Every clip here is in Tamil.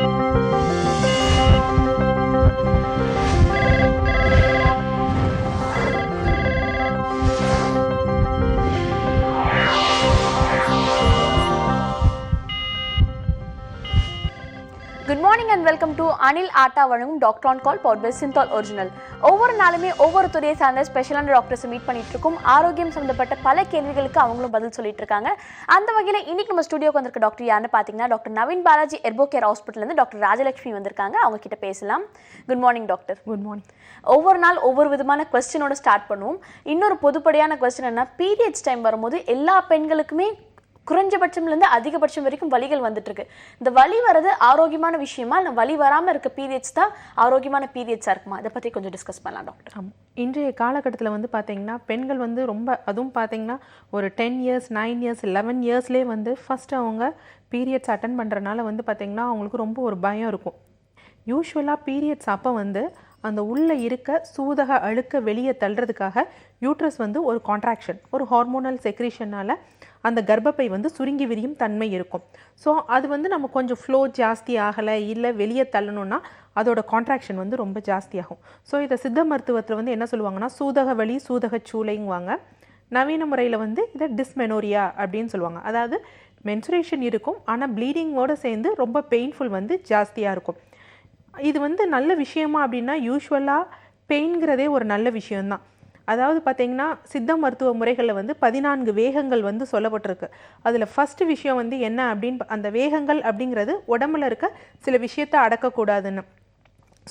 Good morning and welcome to Anil Atta வழங்கும் doctor on call power by Cinthol original. ஒவ்வொரு நாளுமே ஒவ்வொரு துறையை சார்ந்த ஸ்பெஷலான டாக்டர்ஸை மீட் பண்ணிட்டு இருக்கோம். ஆரோக்கியம் சம்பந்தப்பட்ட பல கேள்விகளுக்கு அவங்களும் பதில் சொல்லிட்டு இருக்காங்க. அந்த வகையில் இன்னைக்கு நம்ம ஸ்டுடியோக்கு வந்திருக்க டாக்டர் யாருன்னு பார்த்தீங்கன்னா டாக்டர் நவீன் பாலாஜி எர்போ கேர் ஹாஸ்பிட்டல்லேருந்து டாக்டர் ராஜலட்சுமி வந்திருக்காங்க. அவங்க கிட்ட பேசலாம். Good morning doctor. Good morning. ஒவ்வொரு நாள் ஒவ்வொரு விதமான கொஸ்டினோட ஸ்டார்ட் பண்ணுவோம். இன்னொரு பொதுப்படையான கொஸ்டின் என்ன, பீரியட்ஸ் டைம் வரும்போது எல்லா பெண்களுக்குமே குறைஞ்சபட்சம்லேருந்து அதிகபட்சம் வரைக்கும் வலிகள் வந்துட்டு இருக்கு. இந்த வலி வர்றது ஆரோக்கியமான விஷயமா இல்லை வலி வராமல் இருக்க பீரியட்ஸ் தான் ஆரோக்கியமான பீரியட்ஸாக இருக்குமா? அதை பற்றி கொஞ்சம் டிஸ்கஸ் பண்ணலாம் டாக்டர். ஆமாம், இன்றைய காலகட்டத்தில் வந்து பார்த்தீங்கன்னா பெண்கள் வந்து ரொம்ப, அதுவும் பார்த்தீங்கன்னா ஒரு 10 இயர்ஸ் 9 இயர்ஸ் 11 இயர்ஸ்லேயே வந்து ஃபஸ்ட்டு அவங்க பீரியட்ஸ் அட்டன் பண்ணுறனால வந்து பார்த்திங்கன்னா அவங்களுக்கு ரொம்ப ஒரு பயம் இருக்கும். யூஸ்வலாக பீரியட்ஸ் அப்போ வந்து அந்த உள்ளே இருக்க சூதக அழுக்க வெளியே தள்ளுறதுக்காக யூட்ரஸ் வந்து ஒரு கான்ட்ராக்ஷன், ஒரு ஹார்மோனல் செக்ரீஷனால் அந்த கர்ப்பப்பை வந்து சுருங்கி விரியும் தன்மை இருக்கும். ஸோ அது வந்து நம்ம கொஞ்சம் ஃப்ளோ ஜாஸ்தி ஆகலை இல்லை வெளியே தள்ளணுன்னா அதோட கான்ட்ராக்ஷன் வந்து ரொம்ப ஜாஸ்தியாகும். ஸோ இதை சித்த மருத்துவத்தில் வந்து என்ன சொல்லுவாங்கன்னா சூதக வலி சூதக சூளைங்குவாங்க. நவீன முறையில் வந்து இதை டிஸ்மெனோரியா அப்படின்னு சொல்லுவாங்க. அதாவது மென்சுரேஷன் இருக்கும் ஆனால் ப்ளீடிங்கோடு சேர்ந்து ரொம்ப பெயின்ஃபுல் வந்து ஜாஸ்தியாக இருக்கும். இது வந்து நல்ல விஷயமா அப்படின்னா யூஸ்வலாக பெயின்கிறதே ஒரு நல்ல விஷயம்தான். அதாவது பார்த்திங்கன்னா சித்த மருத்துவ முறைகளில் வந்து 14 வேகங்கள் வந்து சொல்லப்பட்டிருக்கு. அதில் ஃபஸ்ட்டு விஷயம் வந்து என்ன அப்படின்னு, அந்த வேகங்கள் அப்படிங்கிறது உடம்புல இருக்க சில விஷயத்தை அடக்கக்கூடாதுன்னு.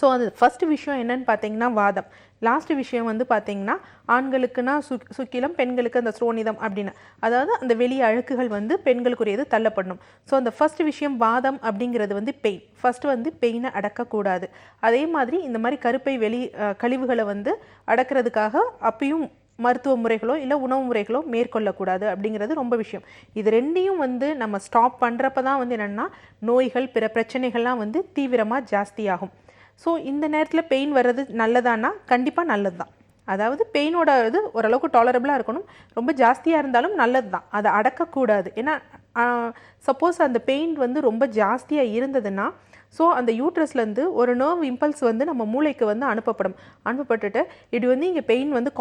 ஸோ அது ஃபஸ்ட்டு விஷயம் என்னன்னு பார்த்தீங்கன்னா வாதம். லாஸ்ட்டு விஷயம் வந்து பார்த்திங்கன்னா ஆண்களுக்குன்னா சுக்கிலம், பெண்களுக்கு அந்த ஸ்ரோனிதம் அப்படின்னு, அதாவது அந்த வெளியே அழுக்குகள் வந்து பெண்களுக்குரியது தள்ளப்படணும். ஸோ அந்த ஃபஸ்ட்டு விஷயம் வாதம் அப்படிங்கிறது வந்து பெயின். ஃபஸ்ட்டு வந்து பெயினை அடக்கக்கூடாது. அதே மாதிரி இந்த மாதிரி கருப்பை கழிவுகளை வந்து அடக்கிறதுக்காக அப்பயும் மருத்துவ முறைகளோ இல்லை உணவு முறைகளோ மேற்கொள்ளக்கூடாது அப்படிங்கிறது ரொம்ப விஷயம். இது ரெண்டையும் வந்து நம்ம ஸ்டாப் பண்ணுறப்ப தான் வந்து என்னென்னா நோய்கள் பிற பிரச்சனைகள்லாம் வந்து தீவிரமாக ஜாஸ்தியாகும். ஸோ இந்த நேரத்தில் பெயின் வர்றது நல்லதானா? கண்டிப்பாக நல்லது தான். அதாவது பெயினோட இது ஓரளவுக்கு டாலரபிளாக இருக்கணும். ரொம்ப ஜாஸ்தியாக இருந்தாலும் நல்லது தான், அதை அடக்கக்கூடாது. ஏன்னா சப்போஸ் அந்த பெயின் வந்து ரொம்ப ஜாஸ்தியாக இருந்ததுன்னா ஸோ அந்த யூட்ரஸ்லேருந்து ஒரு நர்வ் இம்பல்ஸ் வந்து நம்ம மூளைக்கு வந்து அனுப்பப்பட்டுட்டு இது வந்து இங்கே பெயின் வந்து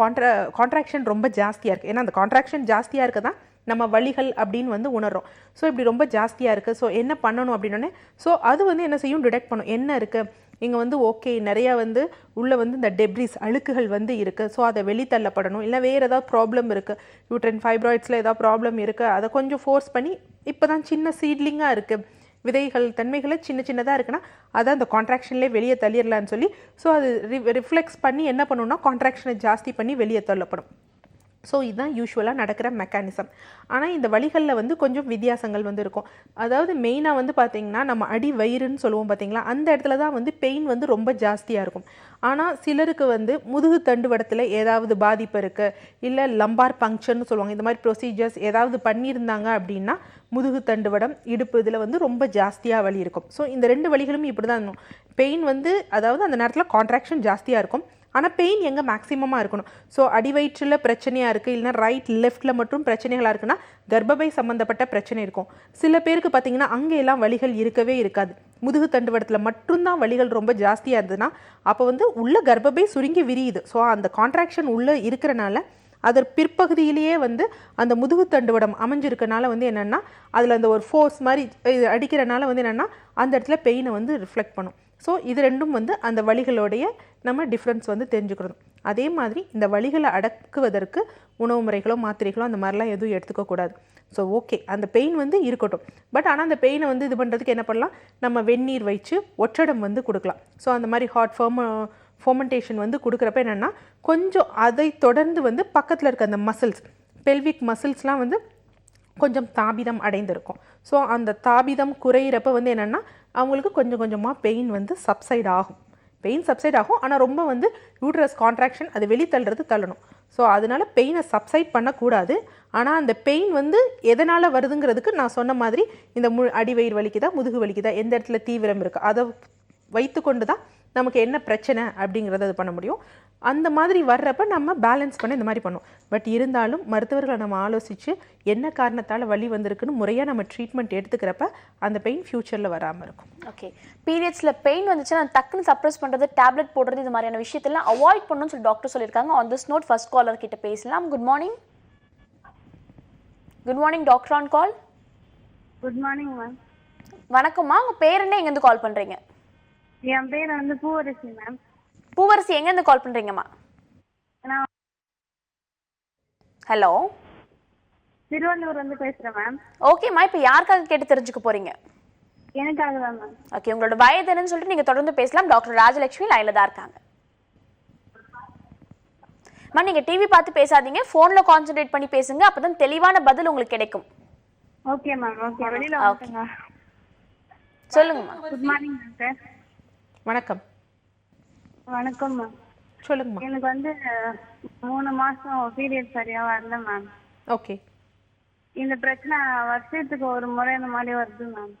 கான்ட்ராக்ஷன் ரொம்ப ஜாஸ்தியாக இருக்குது. ஏன்னா அந்த கான்ட்ராக்ஷன் ஜாஸ்தியாக இருக்க தான் நம்ம வலிகள் அப்படின்னு வந்து உணர்றோம். ஸோ இப்படி ரொம்ப ஜாஸ்தியாக இருக்குது, ஸோ என்ன பண்ணணும் அப்படின்னோடனே ஸோ அது வந்து என்ன செய்யும், டிடெக்ட் பண்ணும் என்ன இருக்குது இங்கே வந்து. ஓகே, நிறையா வந்து உள்ளே வந்து இந்த டெப்ரிஸ் அழுக்குகள் வந்து இருக்குது, ஸோ அதை வெளித்தள்ளப்படணும். இல்லை வேறு ஏதாவது ப்ராப்ளம் இருக்குது, யூட்ரைன் ஃபைப்ராய்ட்ஸில் ஏதாவது ப்ராப்ளம் இருக்குது, அதை கொஞ்சம் ஃபோர்ஸ் பண்ணி இப்போ தான் சின்ன சீட்லிங்காக இருக்குது, விதைகள் தன்மைகளை சின்னதாக இருக்குன்னா அதை அந்த கான்ட்ராக்ஷன்லேயே வெளியே தள்ளிடலான்னு சொல்லி ஸோ அது ரிஃப்ளெக்ஸ் பண்ணி என்ன பண்ணணும்னா கான்ட்ராக்ஷனை ஜாஸ்தி பண்ணி வெளியே தள்ளப்படும். ஸோ இதுதான் யூஸ்வலாக நடக்கிற மெக்கானிசம். ஆனால் இந்த வழிகளில் வந்து கொஞ்சம் வித்தியாசங்கள் வந்து இருக்கும். அதாவது மெயினாக வந்து பார்த்திங்கன்னா நம்ம அடி வயிறுன்னு சொல்லுவோம் பார்த்திங்களா, அந்த இடத்துல தான் வந்து பெயின் வந்து ரொம்ப ஜாஸ்தியாக இருக்கும். ஆனால் சிலருக்கு வந்து முதுகு தண்டுவடத்தில் ஏதாவது பாதிப்பு இருக்குது, இல்லை லம்பார் பங்க்ஷன்னு சொல்லுவாங்க, இந்த மாதிரி ப்ரொசீஜர்ஸ் ஏதாவது பண்ணியிருந்தாங்க அப்படின்னா முதுகு தண்டுவடம் இடுப்பு இதில் வந்து ரொம்ப ஜாஸ்தியாக வலி இருக்கும். ஸோ இந்த 2 வலிகளும் இப்படி தான் இருக்கும். பெயின் வந்து அதாவது அந்த நேரத்தில் கான்ட்ராக்ஷன் ஜாஸ்தியாக இருக்கும், ஆனால் பெயின் எங்கே மேக்ஸிமமாக இருக்கணும். ஸோ அடிவயிற்றில் பிரச்சனையாக இருக்குது, இல்லைனா ரைட் லெஃப்ட்டில் மட்டும் பிரச்சனைகளாக இருக்குன்னா கர்ப்பப்பை சம்மந்தப்பட்ட பிரச்சனை இருக்கும். சில பேருக்கு பார்த்திங்கன்னா அங்கே எல்லாம் வலிகள் இருக்கவே இருக்காது, முதுகு தண்டுவடத்தில் மட்டும்தான் வலிகள் ரொம்ப ஜாஸ்தியாக இருந்ததுன்னா அப்போ வந்து உள்ள கர்ப்பப்பை சுருங்கி விரியுது. ஸோ அந்த கான்ட்ராக்ஷன் உள்ளே இருக்கிறனால அதர் பிற்பகுதியிலேயே வந்து அந்த முதுகு தண்டுவடம் அமைஞ்சிருக்கனால வந்து என்னென்னா அதில் அந்த ஒரு ஃபோர்ஸ் மாதிரி அடிக்கிறனால வந்து என்னென்னா அந்த இடத்துல பெயினை வந்து ரிஃப்ளெக்ட் பண்ணும். ஸோ இது ரெண்டும் வந்து அந்த வலிகளோடைய நம்ம டிஃப்ரென்ஸ் வந்து தெரிஞ்சுக்கிறோம். அதே மாதிரி இந்த வலிகளை அடக்குவதற்கு உணவு முறைகளோ மாத்திரைகளோ அந்த மாதிரிலாம் எதுவும் எடுத்துக்கக்கூடாது. ஸோ ஓகே, அந்த பெயின் வந்து இருக்கட்டும், பட் ஆனால் அந்த பெயினை வந்து இது பண்ணுறதுக்கு என்ன பண்ணலாம், நம்ம வெந்நீர் வச்சு ஒற்றடம் வந்து கொடுக்கலாம். ஸோ அந்த மாதிரி ஹாட் ஃபோமெண்டேஷன் வந்து கொடுக்குறப்ப என்னென்னா கொஞ்சம் அதை தொடர்ந்து வந்து பக்கத்தில் இருக்க அந்த மசில்ஸ், பெல்விக் மசில்ஸ்லாம் வந்து கொஞ்சம் தாபிதம் அடைந்திருக்கும். ஸோ அந்த தாபிதம் குறையிறப்ப வந்து என்னென்னா அவங்களுக்கு கொஞ்சம் கொஞ்சமாக பெயின் வந்து சப்சைட் ஆகும். ஆனால் ரொம்ப வந்து யூட்ரஸ் கான்ட்ராக்ஷன் அது வெளித்தள்ளுறது தள்ளணும். ஸோ அதனால் பெயினை சப்சைட் பண்ணக்கூடாது. ஆனால் அந்த பெயின் வந்து எதனால் வருதுங்கிறதுக்கு நான் சொன்ன மாதிரி இந்த அடிவயிறு வலிக்குதா முதுகு வலிக்குதா எந்த இடத்துல தீவிரம் இருக்குது அதை வைத்து கொண்டு தான் நமக்கு என்ன பிரச்சனை அப்படிங்கிறத அது பண்ண முடியும். அந்த மாதிரி வர்றப்ப நம்ம பேலன்ஸ் பண்ண இந்த மாதிரி பண்ணுவோம். பட் இருந்தாலும் மருத்துவர்களை நம்ம ஆலோசித்து என்ன காரணத்தால் வலி வந்திருக்குன்னு முறையாக நம்ம ட்ரீட்மெண்ட் எடுத்துக்கிறப்ப அந்த பெயின் ஃப்யூச்சரில் வராமல் இருக்கும். ஓகே, பீரியட்ஸில் பெயின் வந்துச்சுன்னா டக்குன்னு சப்ரஸ் பண்ணுறது, டேப்லெட் போடுறது, இது மாதிரியான விஷயத்தெல்லாம் அவாய்ட் பண்ணணும்னு சொல்லி டாக்டர் சொல்லியிருக்காங்க. On this note first caller கிட்ட பேசலாம். Good morning. Good morning doctor on call. Good morning ma'am. வணக்கம்மா, உங்கள் பேர் என்ன, எங்கேருந்து கால் பண்ணுறீங்க? என் பேர் வந்து பூவரசி மேம். பூவரசி, எங்கேருந்து கால் பண்ணுறீங்கம்மா? நான் ஹலோ, திருவள்ளூர் வந்து பேசுகிறேன் மேம். ஓகேம்மா, இப்போ யாருக்காக கேட்டு தெரிஞ்சுக்க போகிறீங்க? எனக்காக தான் மேம். ஓகே, உங்களோட வயது என்னன்னு சொல்லிட்டு நீங்கள் தொடர்ந்து பேசலாம். டாக்டர் ராஜலட்சுமி லைனில் தான் இருக்காங்க. அம்மா, நீங்கள் டிவி பார்த்து பேசாதீங்க, ஃபோனில் கான்சென்ட்ரேட் பண்ணி பேசுங்க, அப்போ தான் தெளிவான பதில் உங்களுக்கு கிடைக்கும். Okay ma'am. ஓகே, வெளியில் வந்துங்க. சொல்லுங்கம்மா. Good morning doctor. வணக்கம். வணக்கம் மேம். சொல்லுங்கம்மா. எனக்கு வந்து 3 மாதம் பீரியட் சரியாக வரல மேம். ஓகே. இந்த பிரச்சனை வருஷத்துக்கு ஒரு முறை இந்த மாதிரி வருது மேம்.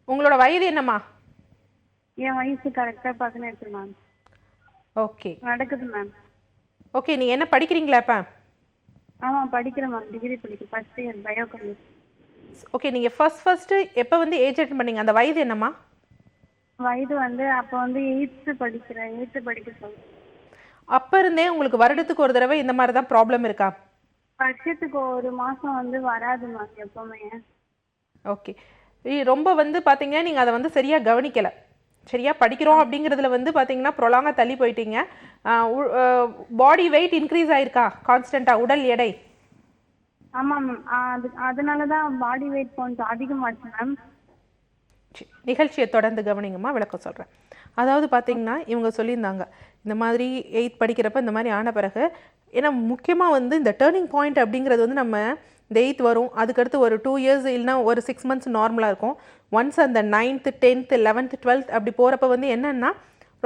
உங்களோட வயது என்னம்மா? என் வயசு கரெக்டாக 18 மேம். ஓகே. நடக்குது மேம். ஓகே, நீ என்ன படிக்கிறீங்களா இப்போ? ஆமாம், படிக்கிறேன் மேம். டிகிரி படிக்கிறேன், ஃபர்ஸ்ட் இயர் பயோகெமிஸ்ட்ரி. ஓகே, நீங்கள் ஃபர்ஸ்ட்டு எப்போ வந்து ஏஜ் அட்டன் பண்ணீங்க? அந்த வயது என்னம்மா? வயது வந்து அப்போ வந்து 8th படிக்க சொல்லுங்க. அப்போ இருந்தே உங்களுக்கு வருடத்துக்கு ஒரு தடவை இந்த மாதிரி தான் ப்ராப்ளம் இருக்கா? வருஷத்துக்கு ஒரு மாதம் வந்து வராது மேம் எப்போவுமே. ஓகே. ரொம்ப வந்து பார்த்தீங்கன்னா நீங்கள் அதை வந்து சரியாக கவனிக்கலை. சரியாக படிக்கிறோம் அப்படிங்கிறதுல வந்து பார்த்தீங்கன்னா ப்ரொலாங்காக தள்ளி போயிட்டீங்க. பாடி வெயிட் இன்க்ரீஸ் ஆயிருக்கா கான்ஸ்டண்ட்டாக, உடல் எடை? ஆமாம் மேம். அதனால தான் பாடி வெயிட் கொஞ்சம் அதிகமாச்சு மேம். நிகழ்ச்சியை தொடர்ந்து கவனிங்கம்மா, விளக்கம் சொல்கிறேன். அதாவது பார்த்தீங்கன்னா இவங்க சொல்லியிருந்தாங்க இந்த மாதிரி 8th படிக்கிறப்ப இந்த மாதிரி ஆன பிறகு, ஏன்னா முக்கியமாக வந்து இந்த டேர்னிங் பாயிண்ட் அப்படிங்கிறது வந்து நம்ம இந்த 8th வரும், அதுக்கடுத்து ஒரு 2 years இல்லைனா ஒரு 6 months நார்மலாக இருக்கும். ஒன்ஸ் அந்த 9th 10th 11th 12th அப்படி போகிறப்ப வந்து என்னென்னா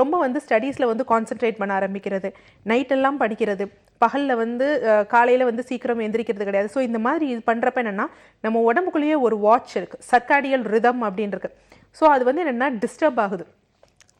ரொம்ப வந்து ஸ்டடீஸில் வந்து கான்சென்ட்ரேட் பண்ண ஆரம்பிக்கிறது, நைட்டெல்லாம் படிக்கிறது, பகலில் வந்து காலையில் வந்து சீக்கிரம் எந்திரிக்கிறது கிடையாது. ஸோ இந்த மாதிரி இது பண்ணுறப்ப என்னென்னா நம்ம உடம்புக்குள்ளேயே ஒரு வாட்ச் இருக்குது, சர்க்காடியல் ரிதம் அப்படின்னு இருக்குது. ஸோ அது வந்து என்னென்னா டிஸ்டர்ப் ஆகுது.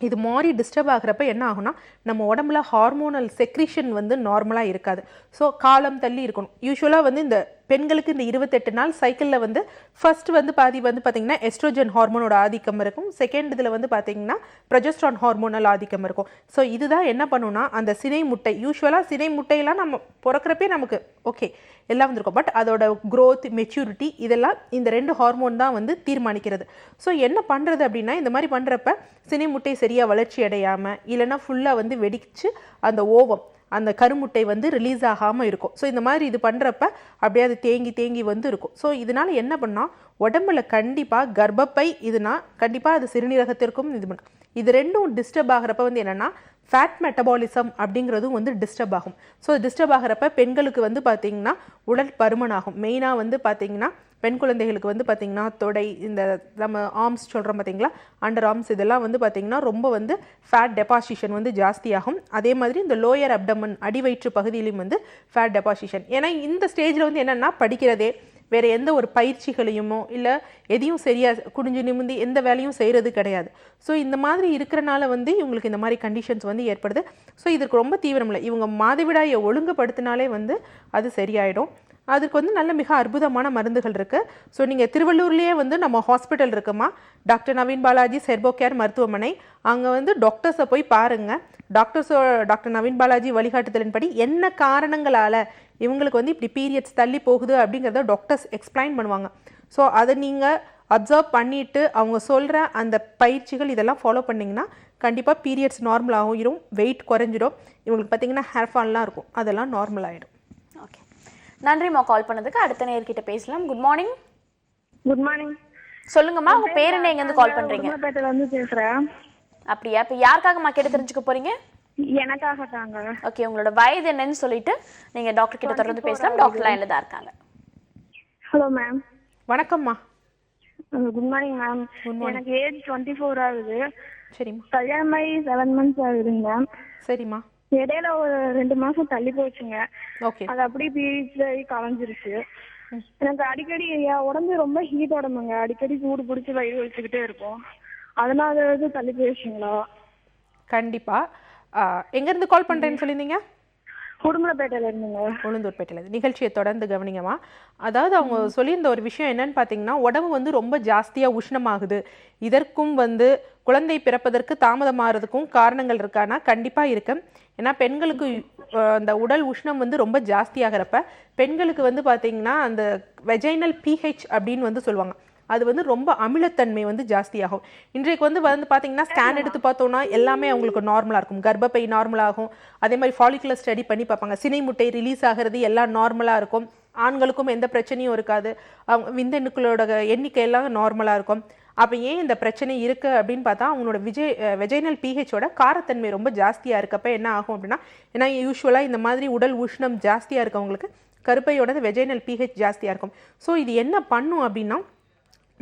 இது மாதிரி டிஸ்டர்ப் ஆகிறப்ப என்ன ஆகும்னா நம்ம உடம்புல ஹார்மோனல் செக்ரீஷன் வந்து நார்மலாக இருக்காது. ஸோ காலம் தள்ளி இருக்கணும். யூஸ்வலாக வந்து இந்த பெண்களுக்கு இந்த 28 நாள் சைக்கிளில் வந்து ஃபர்ஸ்ட் வந்து பாதி வந்து பார்த்திங்கன்னா எஸ்ட்ரோஜன் ஹார்மோனோட ஆதிக்கம் இருக்கும், செகண்ட் இதில் வந்து பார்த்திங்கன்னா ப்ரொஜெஸ்ட்ரான் ஹார்மோனல் ஆதிக்கம் இருக்கும். ஸோ இதுதான் என்ன பண்ணுன்னா அந்த சினை முட்டை, யூஸ்வலாக சினை முட்டையெல்லாம் நம்ம பிறக்கிறப்பே நமக்கு ஓகே எல்லாம் வந்துருக்கும், பட் அதோட க்ரோத் மெச்சூரிட்டி இதெல்லாம் இந்த 2 ஹார்மோன் தான் வந்து தீர்மானிக்கிறது. ஸோ என்ன பண்ணுறது அப்படின்னா இந்த மாதிரி பண்ணுறப்ப சினை முட்டை சரியாக வளர்ச்சி அடையாமல் இல்லைன்னா ஃபுல்லாக வந்து வெடிச்சு அந்த ஓவம் அந்த கருமுட்டை வந்து ரிலீஸ் ஆகாமல் இருக்கும். ஸோ இந்த மாதிரி இது பண்ணுறப்ப அப்படியே அது தேங்கி தேங்கி வந்து இருக்கும். ஸோ இதனால் என்ன பண்ணால் உடம்புல கண்டிப்பாக கர்ப்பப்பை இதுனா கண்டிப்பாக அது சிறுநீரகத்திற்கும் இது பண்ணும். இது ரெண்டும் டிஸ்டர்ப் ஆகிறப்ப வந்து என்னென்னா ஃபேட் மெட்டபாலிசம் அப்படிங்கிறதும் வந்து டிஸ்டர்ப் ஆகும். ஸோ டிஸ்டர்ப் ஆகிறப்ப பெண்களுக்கு வந்து பார்த்திங்கன்னா உடல் பருமன் ஆகும். மெயினாக வந்து பார்த்திங்கன்னா பெண் குழந்தைகளுக்கு வந்து பார்த்திங்கன்னா தொடை, இந்த நம்ம ஆர்ம்ஸ் சொல்கிறோம் பார்த்திங்களா, அண்டர் ஆர்ம்ஸ், இதெல்லாம் வந்து பார்த்திங்கன்னா ரொம்ப வந்து ஃபேட் டெபாசிஷன் வந்து ஜாஸ்தியாகும். அதே மாதிரி இந்த லோயர் அப்டமன் அடிவயிற்று பகுதியிலையும் வந்து ஃபேட் டெபாசிஷன். ஏன்னா இந்த ஸ்டேஜில் வந்து என்னென்னா படிக்கிறதே வேறு எந்த ஒரு பயிற்சிகளையுமோ இல்லை எதையும் சரியாக குனிஞ்சு நிமிந்து எந்த வேலையும் செய்கிறது கிடையாது. ஸோ இந்த மாதிரி இருக்கிறனால வந்து இவங்களுக்கு இந்த மாதிரி கண்டிஷன்ஸ் வந்து ஏற்படுது. ஸோ இதற்கு ரொம்ப தீவிரம் இல்லை, இவங்க மாதவிடாயை ஒழுங்குபடுத்தினாலே வந்து அது சரியாயிடும். அதுக்கு வந்து நல்ல மிக அற்புதமான மருந்துகள் இருக்குது. ஸோ நீங்கள் திருவள்ளூர்லேயே வந்து நம்ம ஹாஸ்பிட்டல் இருக்குமா, டாக்டர் நவீன் பாலாஜி செர்போகேர் மருத்துவமனை, அங்கே வந்து டாக்டர்ஸை போய் பாருங்கள். டாக்டர் நவீன் பாலாஜி வழிகாட்டுதலின்படி என்ன காரணங்களால் இவங்களுக்கு வந்து இப்படி பீரியட்ஸ் தள்ளி போகுது அப்படிங்கிறத டாக்டர்ஸ் எக்ஸ்பிளைன் பண்ணுவாங்க. ஸோ அதை நீங்கள் அப்சர்வ் பண்ணிவிட்டு அவங்க சொல்கிற அந்த பயிற்சிகள் இதெல்லாம் ஃபாலோ பண்ணிங்கன்னா கண்டிப்பாக பீரியட்ஸ் நார்மல் ஆகும், வெயிட் குறைஞ்சிடும். இவங்களுக்கு பார்த்திங்கன்னா ஹேர் ஃபால்லாம் இருக்கும், அதெல்லாம் நார்மல் ஆகிடும். ஓகே, நன்றிம்மா கால் பண்ணதுக்கு. அடுத்த நேர்கிட்ட பேசலாம். Good morning. Good morning. சொல்லுங்கம்மா, உங்க பேர் என்ன, எங்க இருந்து கால் பண்றீங்க? வந்து பேசுறேன். அப்படியா? இப்ப யாருக்காகம்மா கேட்டு தெரிஞ்சுக்க போறீங்க? எனக்காக தாங்க. ஓகே, உங்களோட வயது என்னன்னு சொல்லிட்டு நீங்க டாக்டர் கிட்ட தொடர்ந்து பேசலாம். டாக்டர் லைன்ல தான் இருக்காங்க. Hello ma'am. வணக்கம்மா. Good morning ma'am. எனக்கு ஏஜ் 24 ஆகுது. சரிம்மா. கல்யாணமாயி 7 months ஆகுதுங்க மேம். சரிம்மா. இடையில ஒரு 2 மாசம் தள்ளி போச்சுங்க. ஓகே. அது அப்படியே பீரியட்ஸ் ஆகி கலைஞ்சிருச்சு. எனக்கு அடிக்கடி என் உடம்பு ரொம்ப ஹீட் உடம்புங்க, அடிக்கடி சூடு பிடிச்சி வயிறு வலிச்சுக்கிட்டே இருக்கும். அதனால தள்ளி போயிடுச்சுங்களா? கண்டிப்பாக எங்கேருந்து கால் பண்ணுறேன்னு சொல்லியிருந்தீங்க? உடுமலைப்பேட்டையில இருந்துங்க. உளுந்தூர்பேட்டையில். நிகழ்ச்சியை தொடர்ந்து கவனிங்கம்மா. அதாவது அவங்க சொல்லியிருந்த ஒரு விஷயம் என்னன்னு பார்த்தீங்கன்னா, உடம்பு வந்து ரொம்ப ஜாஸ்தியாக உஷ்ணமாகுது, இதற்கும் வந்து குழந்தை பிறப்பதற்கு தாமதமாகிறதுக்கும் காரணங்கள் இருக்கானா? கண்டிப்பாக இருக்கு. ஏன்னா பெண்களுக்கு அந்த உடல் உஷ்ணம் வந்து ரொம்ப ஜாஸ்தியாகிறப்ப பெண்களுக்கு வந்து பார்த்தீங்கன்னா அந்த வெஜைனல் பிஹெச் அப்படின்னு வந்து சொல்லுவாங்க, அது வந்து ரொம்ப அமிலத்தன்மை வந்து ஜாஸ்தியாகும். இன்றைக்கு வந்து பார்த்தீங்கன்னா ஸ்கேன் எடுத்து பார்த்தோன்னா எல்லாமே அவங்களுக்கு நார்மலாக இருக்கும். கர்ப்பப்பை நார்மலாகும். அதே மாதிரி ஃபாலிகுலர் ஸ்டடி பண்ணி பார்ப்பாங்க, சினை முட்டை ரிலீஸ் ஆகிறது எல்லாம் நார்மலாக இருக்கும். ஆண்களுக்கும் எந்த பிரச்சனையும் இருக்காது. அவங்க விந்தணுக்களோட எண்ணிக்கை எல்லாம் நார்மலாக இருக்கும். அப்போ ஏன் இந்த பிரச்சனை இருக்குது அப்படின்னு பார்த்தா அவங்களோட வெஜைனல் பிஹெச்சோட காரத்தன்மை ரொம்ப ஜாஸ்தியாக இருக்கப்போ என்ன ஆகும் அப்படின்னா, ஏன்னா யூஸ்வலாக இந்த மாதிரி உடல் உஷ்ணம் ஜாஸ்தியாக இருக்கவங்களுக்கு கருப்பையோட வெஜைனல் பிஹெச் ஜாஸ்தியாக இருக்கும். ஸோ இது என்ன பண்ணும் அப்படின்னா,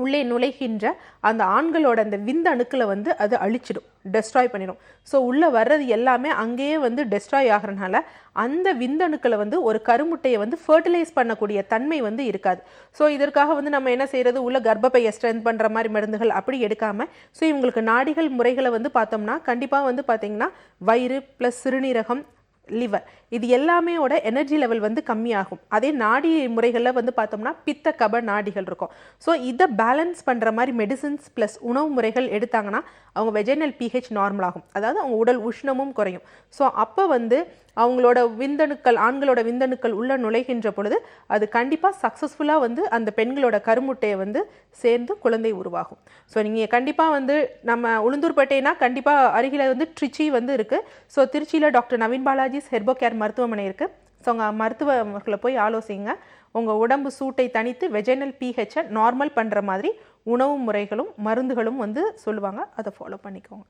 உள்ளே நுழைகின்ற அந்த ஆண்களோட அந்த விந்தணுக்களை வந்து அது அழிச்சிடும், டெஸ்ட்ராய் பண்ணிடும். ஸோ உள்ளே வர்றது எல்லாமே அங்கேயே வந்து டெஸ்ட்ராய் ஆகிறனால அந்த விந்தணுக்களை வந்து ஒரு கருமுட்டையை வந்து ஃபர்டிலைஸ் பண்ணக்கூடிய தன்மை வந்து இருக்காது. ஸோ இதற்காக வந்து நம்ம என்ன செய்கிறது, உள்ள கர்ப்பப்பையை ஸ்ட்ரென்த் பண்ணுற மாதிரி மருந்துகள் அப்படி எடுக்காமல், ஸோ இவங்களுக்கு நாடிகள் முறைகளை வந்து பார்த்தோம்னா கண்டிப்பாக வந்து பார்த்திங்கன்னா வயிறு ப்ளஸ் சிறுநீரகம், லிவர், இது எல்லாமேயோட எனர்ஜி லெவல் வந்து கம்மியாகும். அதே நாடி முறைகளில் வந்து பார்த்தோம்னா பித்த கப நாடிகள் இருக்கும். ஸோ இதை பேலன்ஸ் பண்ணுற மாதிரி மெடிசின்ஸ் ப்ளஸ் உணவு முறைகள் எடுத்தாங்கன்னா அவங்க வெஜைனல் பிஹெச் நார்மல் ஆகும். அதாவது அவங்க உடல் உஷ்ணமும் குறையும். ஸோ அப்போ வந்து அவங்களோட விந்தணுக்கள், ஆண்களோட விந்தணுக்கள் உள்ள நுழைகின்ற பொழுது அது கண்டிப்பாக சக்ஸஸ்ஃபுல்லாக வந்து அந்த பெண்களோட கருமுட்டையை வந்து சேர்ந்து குழந்தை உருவாகும். ஸோ நீங்கள் கண்டிப்பாக வந்து நம்ம உளுந்தூர்பேட்டைனா கண்டிப்பாக அருகில் வந்து ட்ரிச்சி வந்து இருக்குது. ஸோ திருச்சியில் doctor Naveen Balaji's herbo care மருத்துவமனை இருக்குது. ஸோ உங்கள் மருத்துவர்களை போய் ஆலோசிங்க. உங்கள் உடம்பு சூட்டை தணித்து வெஜைனல் பிஹெச்சை நார்மல் பண்ணுற மாதிரி உணவு முறைகளும் மருந்துகளும் வந்து சொல்லுவாங்க, அதை ஃபாலோ பண்ணிக்கோங்க.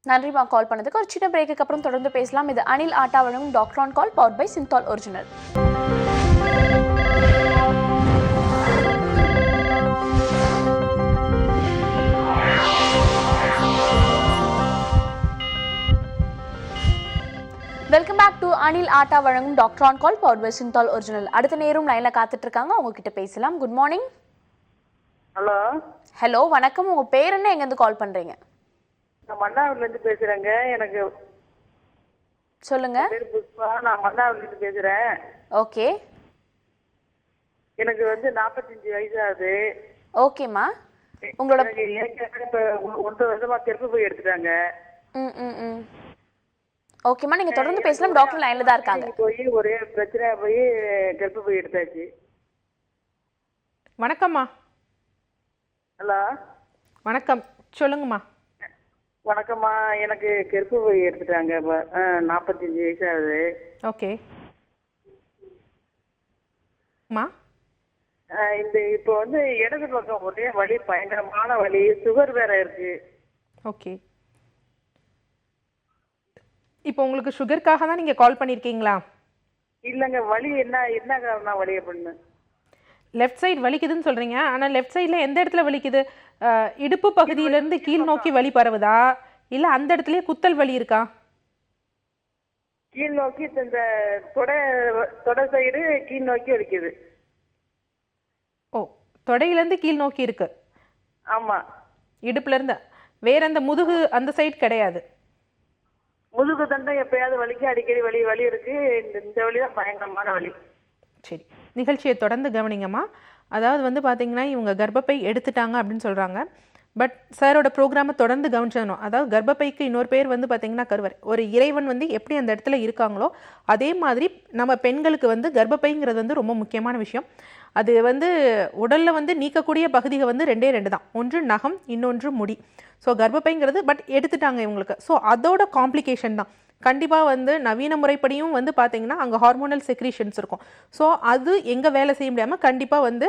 நன்றிமா கால் பண்ணதுக்கு. ஒரு சின்ன பிரேக்குக்கு அப்புறம் தொடர்ந்து பேசலாம். இது அனில் ஆட்டா வழங்கும் doctor on call, powered by Cinthol original. Welcome back to Anil Atta வழங்கும் doctor on call, powered by Cinthol original. அடுத்த நேரம் லைன்ல காத்துட்டு இருக்காங்க, உங்ககிட்ட பேசலாம். Good morning. ஹலோ. ஹலோ, வணக்கம். உங்க பேர் என்ன, எங்க இருந்து கால் பண்றீங்க? நான் மன்னாவூர்ல இருந்து பேசுறேங்க. எனக்கு சொல்லுங்க. பேர் புஷ்பா. நான் மன்னாவூர்ல இருந்து பேசுறேன். ஓகே. எனக்கு வந்து 45 வயசு ஆகுது. ஓகேம்மா. உங்களோட இப்ப 1 வருஷமா கர்ப்பப்பை எடுத்துட்டாங்க. ஓகேம்மா, நீங்க தொடர்ந்து பேசலாம். டாக்டர் லைன்ல தான் இருக்காங்க. போய் ஒரே பிரச்சனையா போய் கர்ப்பப்பை எடுத்தாச்சு. வணக்கம்மா. ஹலோ. வணக்கம், சொல்லுங்கம்மா. வணக்கம்மா. எனக்கு கர்ப்பப்பை எடுத்துட்டாங்க. 45 வயசு ஆகுது. ஓகே அம்மா. இந்த இப்போ வந்து இடது பக்கம் ஒரே வலி, பயங்கரமான வலி, சுகர் வேற இருக்கு. ஓகே, இப்போ உங்களுக்கு சுகருக்காக தான் நீங்கள் கால் பண்ணியிருக்கீங்களா? இல்லைங்க, வலி என்ன காரணம் வலியை பண்ணு? லெஃப்ட் சைடு வலிக்குதுன்னு சொல்கிறீங்க, ஆனால் லெஃப்ட் சைடில் எந்த இடத்துல வலிக்குது? இடுப்பு பகுதியிலேருந்து கீழ் நோக்கி வலி பரவுதா, இல்லை அந்த இடத்துலயே குத்தல் வலி இருக்கா? கீழ் நோக்கி இந்த தொடை சைடு கீழ் நோக்கி வலிக்குது. ஓ, தொடையிலேருந்து கீழ் நோக்கி இருக்கு. ஆமாம். இடுப்புலேருந்து வேற அந்த முதுகு அந்த சைடு கிடையாது? முதுகு தண்டை எப்பயாவது வலிக்கு, அடிக்கடி வலி இருக்கு. இந்த வலி தான் பயங்கரமான வலி. சரி, நிகழ்ச்சியை தொடர்ந்து கவனிங்கம்மா. அதாவது வந்து பார்த்தீங்கன்னா இவங்க கர்ப்பப்பை எடுத்துட்டாங்க அப்படின்னு சொல்கிறாங்க. பட் சாரோட ப்ரோக்ராமை தொடர்ந்து கவனிச்சிடணும். அதாவது கர்ப்பப்பைக்கு இன்னொரு பேர் வந்து பார்த்திங்கன்னா கருவறை. ஒரு இறைவன் வந்து எப்படி அந்த இடத்துல இருக்காங்களோ அதே மாதிரி நம்ம பெண்களுக்கு வந்து கர்ப்பப்பைங்கிறது வந்து ரொம்ப முக்கியமான விஷயம். அது வந்து உடலில் வந்து நீக்கக்கூடிய பகுதிகள் வந்து 2 தான். ஒன்று நகம், இன்னொன்று முடி. ஸோ கர்ப்பப்பைங்கிறது பட் எடுத்துட்டாங்க இவங்களுக்கு. ஸோ அதோட காம்ப்ளிகேஷன் தான். கண்டிப்பாக வந்து நவீன முறைப்படியும் வந்து பார்த்திங்கன்னா அங்கே ஹார்மோனல் செக்ரீஷன்ஸ் இருக்கும். ஸோ அது எங்கே வேலை செய்ய முடியாமல் கண்டிப்பாக வந்து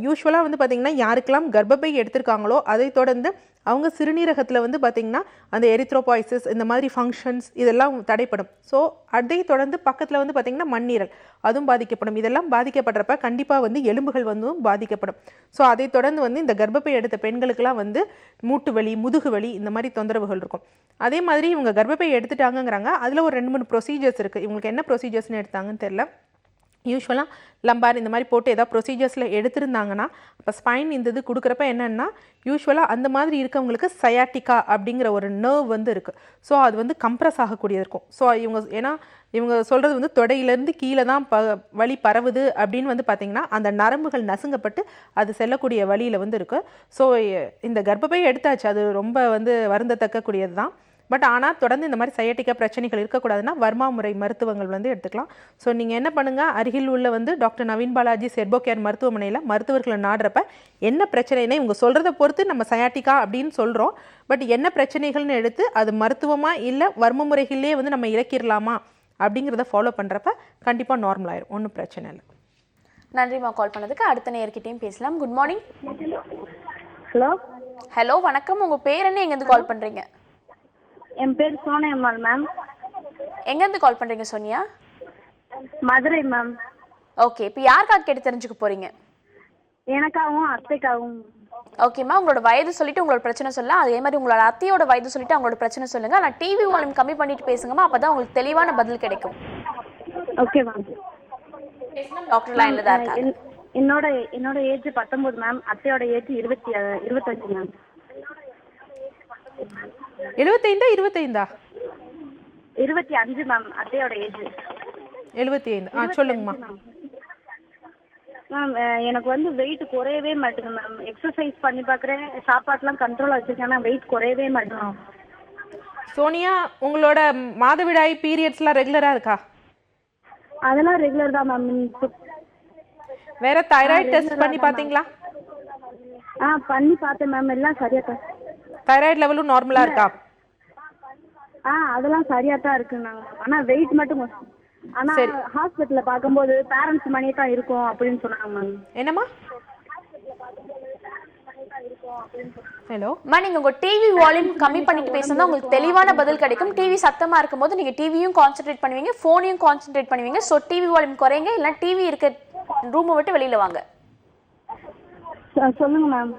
யூஸ்வலாக வந்து பார்த்திங்கன்னா யாருக்கெல்லாம் கர்ப்பப்பை எடுத்திருக்காங்களோ அதை தொடர்ந்து அவங்க சிறுநீரகத்தில் வந்து பார்த்திங்கன்னா அந்த எரித்ரோபாய்சிஸ் இந்த மாதிரி ஃபங்க்ஷன்ஸ் இதெல்லாம் தடைப்படும். ஸோ அதை தொடர்ந்து பக்கத்தில் வந்து பார்த்திங்கன்னா மண்ணீரல் அதுவும் பாதிக்கப்படும். இதெல்லாம் பாதிக்கப்படுறப்ப கண்டிப்பாக வந்து எலும்புகள் வந்து பாதிக்கப்படும். ஸோ அதை தொடர்ந்து வந்து இந்த கர்ப்பப்பை எடுத்த பெண்களுக்கெல்லாம் வந்து மூட்டு வலி, முதுகு வலி இந்த மாதிரி தொந்தரவுகள் இருக்கும். அதே மாதிரி இவங்க கர்ப்பப்பை எடுத்துட்டாங்கங்கிறாங்க. அதில் ஒரு 2-3 ப்ரொசீஜர்ஸ் இருக்குது. இவங்களுக்கு என்ன ப்ரொசீஜர்ஸ்னு எடுத்தாங்கன்னு தெரியல. யூஸ்வலாக லம்பார் இந்த மாதிரி போட்டு ஏதாவது ப்ரொசீஜர்ஸில் எடுத்திருந்தாங்கன்னா இப்போ ஸ்பைன் இந்த இது கொடுக்குறப்ப என்னென்னா யூஸ்வலாக அந்த மாதிரி இருக்கவங்களுக்கு சயாட்டிக்கா அப்படிங்கிற ஒரு நர்வ் வந்து இருக்குது. ஸோ அது வந்து கம்ப்ரஸ் ஆகக்கூடியது இருக்கும். ஸோ இவங்க சொல்கிறது வந்து தொடையிலேருந்து கீழே தான் வலி பரவுது அப்படின்னு வந்து பார்த்திங்கன்னா அந்த நரம்புகள் நசுங்கப்பட்டு அது செல்லக்கூடிய வழியில் வந்து இருக்குது. ஸோ இந்த கர்ப்பப்பை எடுத்தாச்சு, அது ரொம்ப வந்து வருந்தத்தக்கக்கூடியது தான். பட் ஆனால் தொடர்ந்து இந்த மாதிரி சையாட்டிக்கா பிரச்சனைகள் இருக்கக்கூடாதுன்னா வர்மா முறை மருத்துவங்கள் வந்து எடுத்துக்கலாம். ஸோ நீங்கள் என்ன பண்ணுங்கள், அருகில் உள்ள வந்து டாக்டர் நவீன் பாலாஜி செர்போ கேர் மருத்துவமனையில் மருத்துவர்களை நாடுறப்ப என்ன பிரச்சனைனா இவங்க சொல்கிறத பொறுத்து நம்ம சயாட்டிக்கா அப்படின்னு சொல்கிறோம். பட் என்ன பிரச்சனைகள்னு எடுத்து அது மருத்துவமாக இல்லை வர்ம முறைகளிலே வந்து நம்ம இறக்கிடலாமா அப்படிங்கிறத ஃபாலோ பண்ணுறப்ப கண்டிப்பாக நார்மல் ஆயிரும், ஒன்றும் பிரச்சனை இல்லை. நன்றிம்மா கால் பண்ணதுக்கு. அடுத்த நேயர்கிட்டையும் பேசலாம். Good morning. ஹலோ. ஹலோ, வணக்கம். உங்கள் பேர் என்ன, எங்கேருந்து கால் பண்ணுறீங்க? என் பேர் சோனியம்மாள் மேம். எங்கேருந்து கால் பண்ணுறீங்க சோனியா? மதுரை மேம். ஓகே, இப்போ யாருக்காக கேட்டு தெரிஞ்சுக்க போகிறீங்க? எனக்காகவும் அத்தைக்காகவும். ஓகேம்மா, உங்களோட வயது சொல்லிட்டு உங்களோட பிரச்சனை சொல்லலாம். அதே மாதிரி உங்களோட அத்தையோட வயது சொல்லிட்டு அவங்களோட பிரச்சனை சொல்லுங்க. ஆனால் டிவி வால்யூம் கம்மி பண்ணிட்டு பேசுங்கம்மா, அப்போ தான் உங்களுக்கு தெளிவான பதில் கிடைக்கும். Okay ma'am. டாக்டர் லைனில் தான் இருக்காங்க. என்னோட ஏஜ் 19 மேம். அத்தையோட ஏஜ் 25 மேம். 25 25 மேம் அத்தையோட ஏஜ். 75. சொல்லுங்கம்மா மேம். எனக்கு வந்து வெயிட் குறையவே மாட்டேங்குது மேம். எக்ஸசைஸ் பண்ணி பார்க்குறேன், சாப்பாடுலாம் கண்ட்ரோலாக வச்சுருக்கேன், ஆனால் வெயிட் குறையவே மாட்டேங்குது. சோனியா, உங்களோட மாதவிடாய் பீரியட்ஸ்லாம் ரெகுலராக இருக்கா? அதெல்லாம் ரெகுலர் தான் மேம். வேற தைராய்டு டெஸ்ட் பண்ணி பார்த்தீங்களா? பண்ணி பார்த்தேன் மேம், எல்லாம் சரியா தான். தைராய்டு லெவலும் நார்மலாக இருக்கா? அதெல்லாம் சரியா தான் இருக்குங்க. ஆனா வெயிட் மட்டும். ஆனா ஹாஸ்பிட்டல்ல பாக்கும்போது பேரண்ட்ஸ் மணி தான் இருக்கும் அப்படின்னு சொன்னாங்க மேம். என்னம்மா? ஹலோ அம்மா, நீங்க உங்க டிவி வால்யூம் கம்மி பண்ணிட்டு பேசுனா உங்களுக்கு தெளிவான பதில் கிடைக்கும். டிவி சத்தமா இருக்கும்போது நீங்க டிவியும் கான்சென்ட்ரேட் பண்ணுவீங்க, போனையும் கான்சென்ட்ரேட் பண்ணுவீங்க. ஸோ டிவி வால்யூம் குறைங்க, இல்ல டிவி இருக்க ரூமை விட்டு வெளியில வாங்க. சொல்லுங்க மேம்.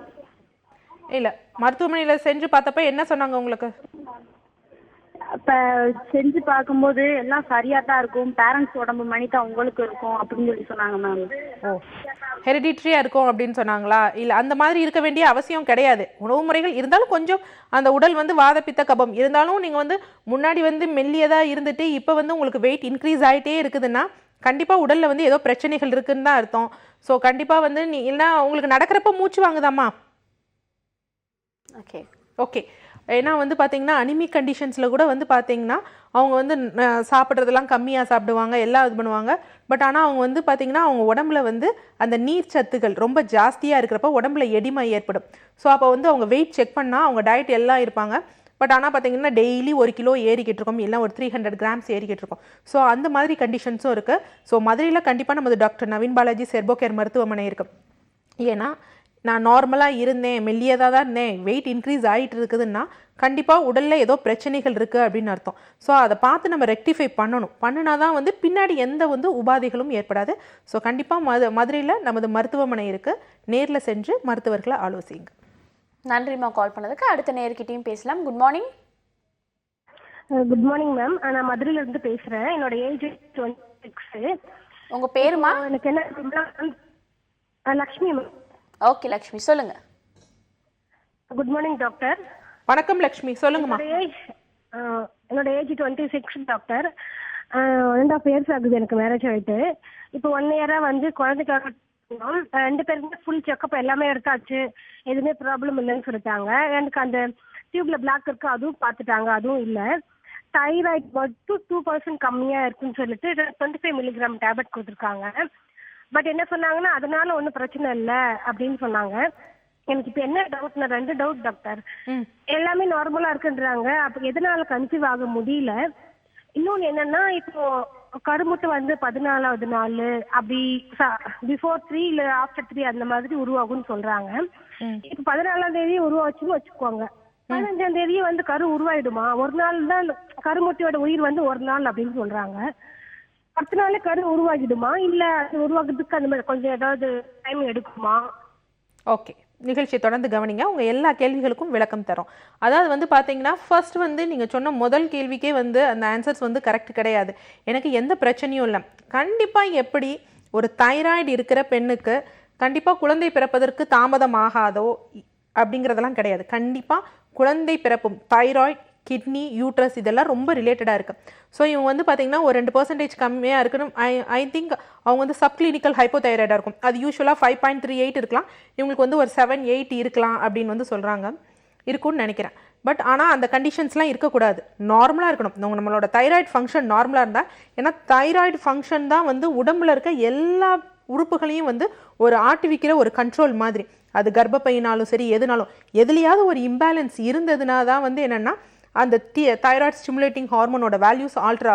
இல்ல மருத்துவமனையில செஞ்சு பார்த்தப்ப என்ன சொன்னாங்க உங்களுக்கு? இப்போ செஞ்சு பார்க்கும்போது எல்லாம் சரியா தான் இருக்கும், பேரண்ட்ஸ் உடம்பு மணி தான் உங்களுக்கு இருக்கும் அப்படின்னு சொல்லி சொன்னாங்க மேம். ஓ, ஹெரிடிட்ரியா இருக்கும் அப்படின்னு சொன்னாங்களா? இல்ல அந்த மாதிரி இருக்க வேண்டிய அவசியம் கிடையாது. உணவு முறைகள் இருந்தாலும் கொஞ்சம் அந்த உடல் வந்து வாதப்பித்த கபம் இருந்தாலும் நீங்க வந்து முன்னாடி வந்து மெல்லியதா இருந்துட்டு இப்போ வந்து உங்களுக்கு வெயிட் இன்க்ரீஸ் ஆகிட்டே இருக்குதுன்னா கண்டிப்பா உடல்ல வந்து ஏதோ பிரச்சனைகள் இருக்குன்னு தான் அர்த்தம். ஸோ கண்டிப்பா வந்து நீ இல்லைன்னா உங்களுக்கு நடக்கிறப்ப மூச்சு வாங்குதாம்மா? Okay okay. ஏன்னா வந்து பார்த்தீங்கன்னா அனிமிக் கண்டிஷன்ஸில் கூட வந்து பார்த்தீங்கன்னா அவங்க வந்து சாப்பிட்றதெல்லாம் கம்மியாக சாப்பிடுவாங்க, எல்லாம் இது பண்ணுவாங்க. பட் ஆனால் அவங்க வந்து பார்த்தீங்கன்னா அவங்க உடம்புல வந்து அந்த நீர் சத்துக்கள் ரொம்ப ஜாஸ்தியாக இருக்கிறப்ப உடம்புல எடிமை ஏற்படும். ஸோ அப்போ வந்து அவங்க வெயிட் செக் பண்ணால் அவங்க டயட் எல்லாம் இருப்பாங்க. பட் ஆனால் பார்த்தீங்கன்னா டெய்லி 1 கிலோ ஏறிக்கிட்டு இருக்கோம், இல்லை ஒரு 300 கிராம்ஸ் ஏறிக்கிட்டு இருக்கோம். ஸோ அந்த மாதிரி கண்டிஷன்ஸும் இருக்குது. ஸோ மதுரையில் கண்டிப்பாக நமது டாக்டர் நவீன் பாலாஜி செர்போ கேர் மருத்துவமனை இருக்குது. ஏன்னா நான் நார்மலாக இருந்தேன், மெல்லியதாக தான் இருந்தேன், வெயிட் இன்க்ரீஸ் ஆகிட்டு இருக்குதுன்னா கண்டிப்பாக உடலில் ஏதோ பிரச்சனைகள் இருக்குது அப்படின்னு அர்த்தம். ஸோ அதை பார்த்து நம்ம ரெக்டிஃபை பண்ணினா தான் வந்து பின்னாடி எந்த வந்து உபாதைகளும் ஏற்படாது. ஸோ கண்டிப்பாக மதுரையில் நமது மருத்துவமனை இருக்குது, நேரில் சென்று மருத்துவர்களை ஆலோசிங்க. நன்றிம்மா கால் பண்ணதுக்கு. அடுத்த நேர்கிட்டையும் பேசலாம். Good morning. Good morning ma'am. நான் மதுரையில இருந்து பேசுறேன். என்னோட ஏஜ் 26. உங்க பேருமா? எனக்கு என்ன லக்ஷ்மி மேம். ஓகே லக்ஷ்மி, சொல்லுங்க. Good morning doctor. வணக்கம் லக்ஷ்மி, சொல்லுங்கம்மா. என்னோட ஏஜ் 26 டாக்டர். 1.5 years ஆகுது எனக்கு மேரேஜ் ஆகிட்டு. இப்போ 1 year வந்து குழந்தைக்காக 2 பேருக்குமே ஃபுல் செக்அப் எல்லாமே எடுத்தாச்சு, எதுவுமே ப்ராப்ளம் இல்லைன்னு சொல்லிட்டாங்க. எனக்கு அந்த டியூப்ல பிளாக் இருக்கு, அதுவும் பார்த்துட்டாங்க, அதுவும் இல்லை. தைராய்டு மட்டும் 2% கம்மியாக இருக்குன்னு சொல்லிட்டு 25 mg டேப்லெட் கொடுத்துருக்காங்க. பட் என்ன சொன்னாங்கன்னா அதனால ஒன்றும் பிரச்சனை இல்லை அப்படின்னு சொன்னாங்க. எனக்கு இப்போ என்ன டவுட்னா 2 டவுட் டாக்டர். எல்லாமே நார்மலா இருக்குன்றாங்க, அப்போ எதனால கன்சீவ் ஆக முடியல? இன்னொன்று என்னன்னா இப்போ கருமுட்டை வந்து 14வது நாள் அப்படி பிஃபோர் 3 இல்லை ஆஃப்டர் 3 அந்த மாதிரி உருவாகும்னு சொல்றாங்க. இப்போ 14ஆம் தேதி உருவாச்சுன்னு வச்சுக்கோங்க, 15ஆம் தேதியே வந்து கரு உருவாயிடுமா? ஒரு நாள் தான் கருமுட்டையோட உயிர் வந்து ஒரு நாள் அப்படின்னு சொல்றாங்க. 10 நாளே கரு உருவாகிடுமா, இல்ல அது உருவாக்குறதுக்கு அந்த மாதிரி கொஞ்சம் ஏதாவது டைம் எடுக்குமா? ஓகே, நிகழ்ச்சியை தொடர்ந்து கவனிங்க, உங்கள் எல்லா கேள்விகளுக்கும் விளக்கம் தரோம். அதாவது வந்து பார்த்தீங்கன்னா ஃபர்ஸ்ட் வந்து நீங்கள் சொன்ன முதல் கேள்விக்கே வந்து அந்த ஆன்சர்ஸ் வந்து கரெக்ட் கிடையாது. எனக்கு எந்த பிரச்சனையும் இல்லை. கண்டிப்பாக எப்படி ஒரு தைராய்டு இருக்கிற பெண்ணுக்கு கண்டிப்பாக குழந்தை பிறப்பதற்கு தாமதம் ஆகாதோ அப்படிங்கிறதெல்லாம் கிடையாது. கண்டிப்பாக குழந்தை பிறப்பும் தைராய்டு, கிட்னி, யூட்ரஸ் இதெல்லாம் ரொம்ப ரிலேட்டடாக இருக்குது. ஸோ இவங்க வந்து பார்த்திங்கன்னா ஒரு 2% கம்மியாக இருக்கணும். ஐ திங்க் அவங்க வந்து சப்கிளினிக்கல் ஹைப்போதைராய்டாக இருக்கும். அது யூஸ்வலாக 5.38 இருக்கலாம், இவங்களுக்கு வந்து ஒரு 7-8 இருக்கலாம் அப்படின்னு வந்து சொல்கிறாங்க, இருக்கும்னு நினைக்கிறேன். பட் ஆனால் அந்த கண்டிஷன்ஸ்லாம் இருக்கக்கூடாது, நார்மலாக இருக்கணும். நம்மளோட தைராய்டு ஃபங்க்ஷன் நார்மலாக இருந்தால், ஏன்னா தைராய்டு ஃபங்க்ஷன் தான் வந்து உடம்புல இருக்க எல்லா உறுப்புகளையும் வந்து ஒரு ஆட்டுவிக்கிற ஒரு கண்ட்ரோல் மாதிரி. அது கர்ப்பப்பையினாலும் சரி எதுனாலும் எதுலையாவது ஒரு இம்பேலன்ஸ் இருந்ததுனா தான் வந்து என்னென்னா அந்த தைராய்டு ஸ்டிமுலேட்டிங் ஹார்மோனோட வேல்யூஸ் ஆல்ட்ரு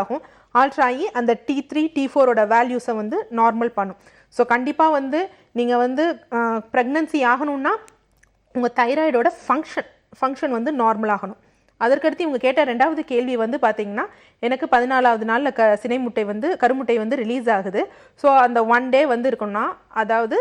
ஆகி அந்த T3 T4ஓட வேல்யூஸை வந்து நார்மல் பண்ணும். ஸோ கண்டிப்பாக வந்து நீங்கள் வந்து ப்ரெக்னன்சி ஆகணும்னா உங்கள் தைராய்டோட ஃபங்க்ஷன் வந்து நார்மல் ஆகணும். அதற்கடுத்து இவங்க கேட்ட 2வது கேள்வி வந்து பார்த்தீங்கன்னா, எனக்கு 14வது நாளில் கருமுட்டை வந்து ரிலீஸ் ஆகுது. ஸோ அந்த 1 டே வந்து இருக்குன்னா, அதாவது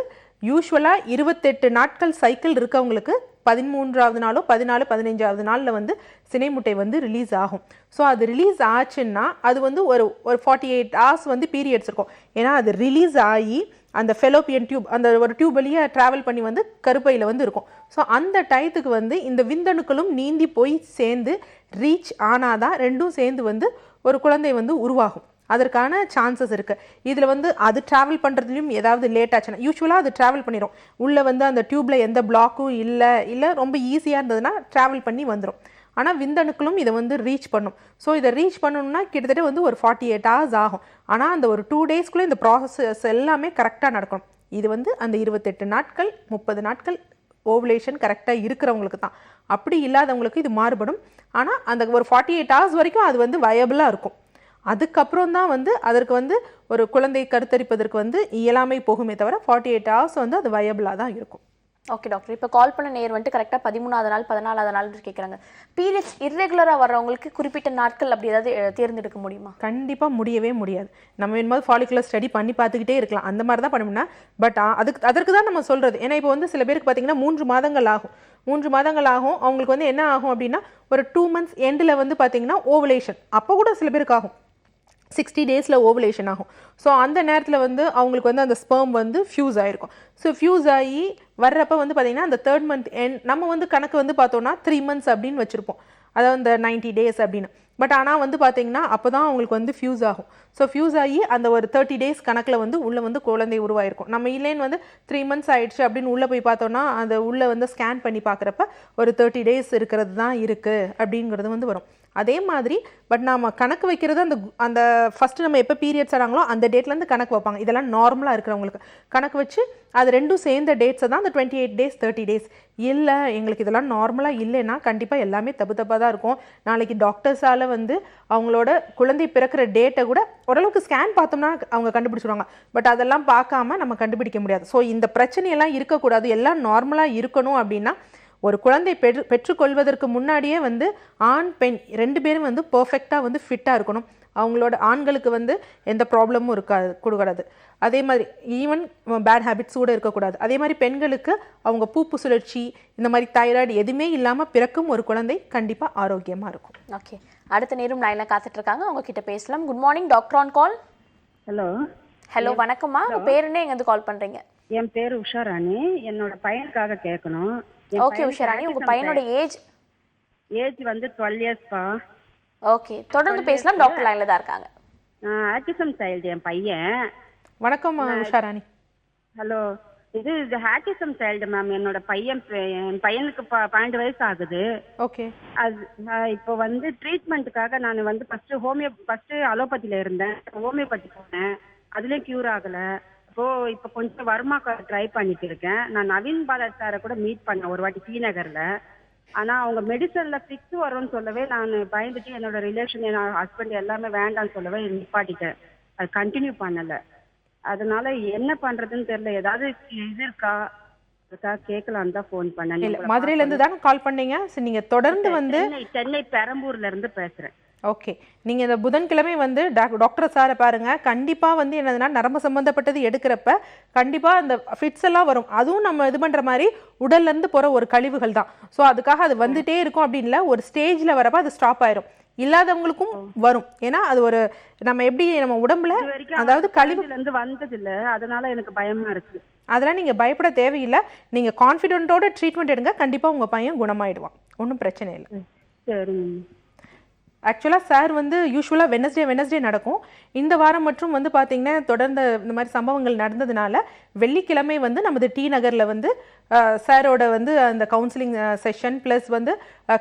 யூஸ்வலாக 28 நாட்கள் சைக்கிள் இருக்கவங்களுக்கு 13வது நாளோ 14-15வது நாளில் வந்து சினைமுட்டை வந்து ரிலீஸ் ஆகும். ஸோ அது ரிலீஸ் ஆச்சுன்னா அது வந்து ஒரு 48 hours வந்து பீரியட்ஸ் இருக்கும். ஏன்னா அது ரிலீஸ் ஆகி அந்த ஃபெலோப்பியன் டியூப், அந்த ஒரு டியூப் வழியாக ட்ராவல் பண்ணி வந்து கருப்பையில் வந்து இருக்கும். ஸோ அந்த டயத்துக்கு வந்து இந்த விந்தணுக்களும் நீந்தி போய் சேர்ந்து ரீச் ஆனாதான் ரெண்டும் சேர்ந்து வந்து ஒரு குழந்தை வந்து உருவாகும். அதற்கான சான்சஸ் இருக்குது. இதில் வந்து அது ட்ராவல் பண்ணுறதுலையும் ஏதாவது லேட் ஆச்சுன்னா, யூஸ்வலாக அது ட்ராவல் பண்ணிடும் உள்ளே வந்து அந்த டியூப்பில் எந்த பிளாக்கும் இல்லை ரொம்ப ஈஸியாக இருந்ததுன்னா ட்ராவல் பண்ணி வந்துடும். ஆனால் விந்தணுக்களும் இதை வந்து ரீச் பண்ணும். ஸோ இதை ரீச் பண்ணணும்னா கிட்டத்தட்ட வந்து ஒரு 48 hours ஆகும். ஆனால் அந்த ஒரு 2 daysக்குள்ளே இந்த ப்ராசஸ் எல்லாமே கரெக்டாக நடக்கணும். இது வந்து அந்த 28 நாட்கள் 30 நாட்கள் ஓவுலேஷன் கரெக்டாக இருக்கிறவங்களுக்கு தான். அப்படி இல்லாதவங்களுக்கு இது மாறுபடும். ஆனால் அந்த ஒரு 48 hours வரைக்கும் அது வந்து வயபிளாக இருக்கும். அதுக்கப்புறம் தான் வந்து அதற்கு வந்து ஒரு குழந்தை கருத்தரிப்பதற்கு வந்து இயலாமை போகுமே தவிர 48 hours வந்து அது வயபிளாக தான் இருக்கும். ஓகே டாக்டர், இப்போ கால் பண்ண நேர் வந்துட்டு கரெக்டாக 13வது நாள் 14வது நாள் கேட்குறாங்க. பீரியட்ஸ் இர்ரெகுலராக வர்றவங்களுக்கு குறிப்பிட்ட நாட்கள் அப்படி ஏதாவது தேர்ந்தெடுக்க முடியுமா? கண்டிப்பாக முடியவே முடியாது. நம்ம என்னமோ ஃபாலிகுலர் ஸ்டடி பண்ணி பார்த்துக்கிட்டே இருக்கலாம், அந்த மாதிரி தான் பண்ணணும்னா. பட் அதற்கு தான் நம்ம சொல்கிறது. ஏன்னா இப்போ வந்து சில பேருக்கு பார்த்தீங்கன்னா 3 மாதங்கள் ஆகும். 3 மாதங்கள் ஆகும். அவங்களுக்கு வந்து என்ன ஆகும் அப்படின்னா ஒரு 2 months எண்டில் வந்து பார்த்தீங்கன்னா ஓவுலேஷன். அப்போ கூட சில பேருக்கு ஆகும் 60 days ஓவுலேஷன் ஆகும். ஸோ அந்த நேரத்தில் வந்து அவங்களுக்கு வந்து அந்த ஸ்பெர்ம் வந்து ஃபியூஸ் ஆகிருக்கும். ஸோ ஃபியூஸ் ஆகி வர்றப்போ வந்து பார்த்திங்கன்னா அந்த 3rd month நம்ம வந்து கணக்கு வந்து பார்த்தோன்னா 3 months அப்படின்னு வச்சுருப்போம், அதாவது அந்த 90 days அப்படின்னு. பட் ஆனால் வந்து பார்த்திங்கன்னா அப்போ தான் அவங்களுக்கு வந்து ஃபியூஸ் ஆகும். ஸோ ஃபியூஸ் ஆகி அந்த ஒரு 30 days கணக்கில் வந்து உள்ளே வந்து குழந்தை உருவாயிருக்கும். நம்ம இல்லைன்னு வந்து 3 months ஆயிடுச்சு அப்படின்னு உள்ளே போய் பார்த்தோன்னா அந்த உள்ளே வந்து ஸ்கேன் பண்ணி பார்க்குறப்ப ஒரு 30 days இருக்கிறது தான் இருக்குது அப்படிங்கிறது வந்து வரும். அதே மாதிரி பட் நாம் கணக்கு வைக்கிறது அந்த ஃபஸ்ட்டு நம்ம எப்போ பீரியட்ஸ் ஆனாங்களோ அந்த டேட்லேருந்து கணக்கு வைப்பாங்க. இதெல்லாம் நார்மலாக இருக்கிறவங்களுக்கு கணக்கு வச்சு அது ரெண்டும் சேர்ந்த டேட்ஸை தான் அந்த 28 days 30 days. இல்லை எங்களுக்கு இதெல்லாம் நார்மலாக இல்லைன்னா கண்டிப்பாக எல்லாமே தப்பாக தான் இருக்கும். நாளைக்கு டாக்டர்ஸால் வந்து அவங்களோட குழந்தை பிறக்கிற டேட்டை கூட ஓரளவுக்கு ஸ்கேன் பார்த்தோம்னா அவங்க கண்டுபிடிச்சிடுவாங்க. பட் அதெல்லாம் பார்க்காம நம்ம கண்டுபிடிக்க முடியாது. ஸோ இந்த பிரச்சனையெல்லாம் இருக்கக்கூடாது, எல்லாம் நார்மலாக இருக்கணும் அப்படின்னா ஒரு குழந்தை பெற்றுக்கொள்வதற்கு முன்னாடியே வந்து ஆண் பெண் 2 பேரும் வந்து பர்ஃபெக்டாக வந்து ஃபிட்டாக இருக்கணும். அவங்களோட ஆண்களுக்கு வந்து எந்த ப்ராப்ளமும் கொடுக்கூடாது. அதே மாதிரி ஈவன் பேட் ஹேபிட்ஸ் கூட இருக்கக்கூடாது. அதே மாதிரி பெண்களுக்கு அவங்க பூப்பு சுழற்சி இந்த மாதிரி தைராய்டு எதுவுமே இல்லாமல் பிறக்கும் ஒரு குழந்தை கண்டிப்பாக ஆரோக்கியமாக இருக்கும். ஓகே, அடுத்த நேரம் லைனில் காத்துட்டு இருக்காங்க, அவங்க கிட்ட பேசலாம். Good morning, doctor on call. Hello வணக்கம்மா, உங்கள் பேர் என்ன, எங்கேருந்து கால் பண்ணுறீங்க? என் பேர் உஷாராணி. என்னோட பையனுக்காக கேட்கணும். ஓகே உஷாராணி, உங்க பையனோட ஏஜ் வந்து 12 years பா. ஓகே, தொடர்ந்து பேசலாம், டாக்டர் லைன்ல தான் இருக்காங்க. ஆட்டிசம் சைல்டு என் பையன். வணக்கம் உஷாராணி. ஹலோ, இது ஆட்டிசம் சைல்டு மேம். என்னோட என் பையனுக்கு 12 வயசு ஆகுது. ஓகே, அது இப்போ வந்து ட்ரீட்மெண்ட்டுக்காக நான் வந்து ஃபர்ஸ்ட் அலோபதியில இருந்தேன், ஹோமியோபதி போனேன், அதுலயும் கியூர் ஆகல. இப்போ கொஞ்சம் வர்மாக்கு ட்ரை பண்ணிட்டு இருக்கேன். நான் நவீன் பாலாஜி சாரை கூட மீட் பண்ணேன் ஒரு வாட்டி ஸ்ரீநகர்ல. ஆனா அவங்க மெடிசன்ல ஃபிக்ஸ் வரும்னு சொல்லவே நான் பயந்துட்டு என்னோட ரிலேஷன் என் ஹஸ்பண்ட் எல்லாமே வேண்டாம்னு சொல்லவே நிப்பாட்டிட்டேன். அது கண்டினியூ பண்ணல. அதனால என்ன பண்றதுன்னு தெரியல. ஏதாவது இது இருக்கா கேட்கலான்னு தான் ஃபோன் பண்ணேன். மதுரையில இருந்து தானே கால் பண்ணீங்க? நீங்க தொடர்ந்து வந்து சென்னை பெரம்பூர்ல இருந்து பேசுறேன். ஓகே, நீங்கள் இந்த புதன்கிழமை வந்து டாக்டர் சாரை பாருங்கள். கண்டிப்பாக வந்து என்னதுன்னா நரம்பு சம்மந்தப்பட்டது எடுக்கிறப்ப கண்டிப்பாக அந்த ஃபிட்ஸ் எல்லாம் வரும். அதுவும் நம்ம இது பண்ணுற மாதிரி உடல்லேருந்து போகிற ஒரு கழிவுகள் தான். ஸோ அதுக்காக அது வந்துட்டே இருக்கும் அப்படின்னு இல்லை, ஒரு ஸ்டேஜில் வரப்போ அது ஸ்டாப் ஆயிரும். இல்லாதவங்களுக்கும் வரும். ஏன்னா அது ஒரு நம்ம எப்படி நம்ம உடம்புல இது வரைக்கும் அதாவது கழிவு இருந்து வந்தது இல்ல, அதனால எனக்கு பயமா இருக்கு. அதெல்லாம் நீங்கள் பயப்பட தேவையில்லை. நீங்கள் கான்ஃபிடென்ட்டோட ட்ரீட்மெண்ட் எடுங்க, கண்டிப்பாக உங்கள் பையன் குணமாயிடுவான், ஒன்றும் பிரச்சனை இல்லை. சரிங்க. ஆக்சுவலாக சார் வந்து யூஸ்வலாக வெனஸ்டே நடக்கும். இந்த வாரம் மற்றும் வந்து பார்த்திங்கன்னா தொடர்ந்து இந்த மாதிரி சம்பவங்கள் நடந்ததுனால வெள்ளிக்கிழமை வந்து நமது டி நகரில் வந்து சாரோட வந்து அந்த கவுன்சிலிங் செஷன் ப்ளஸ் வந்து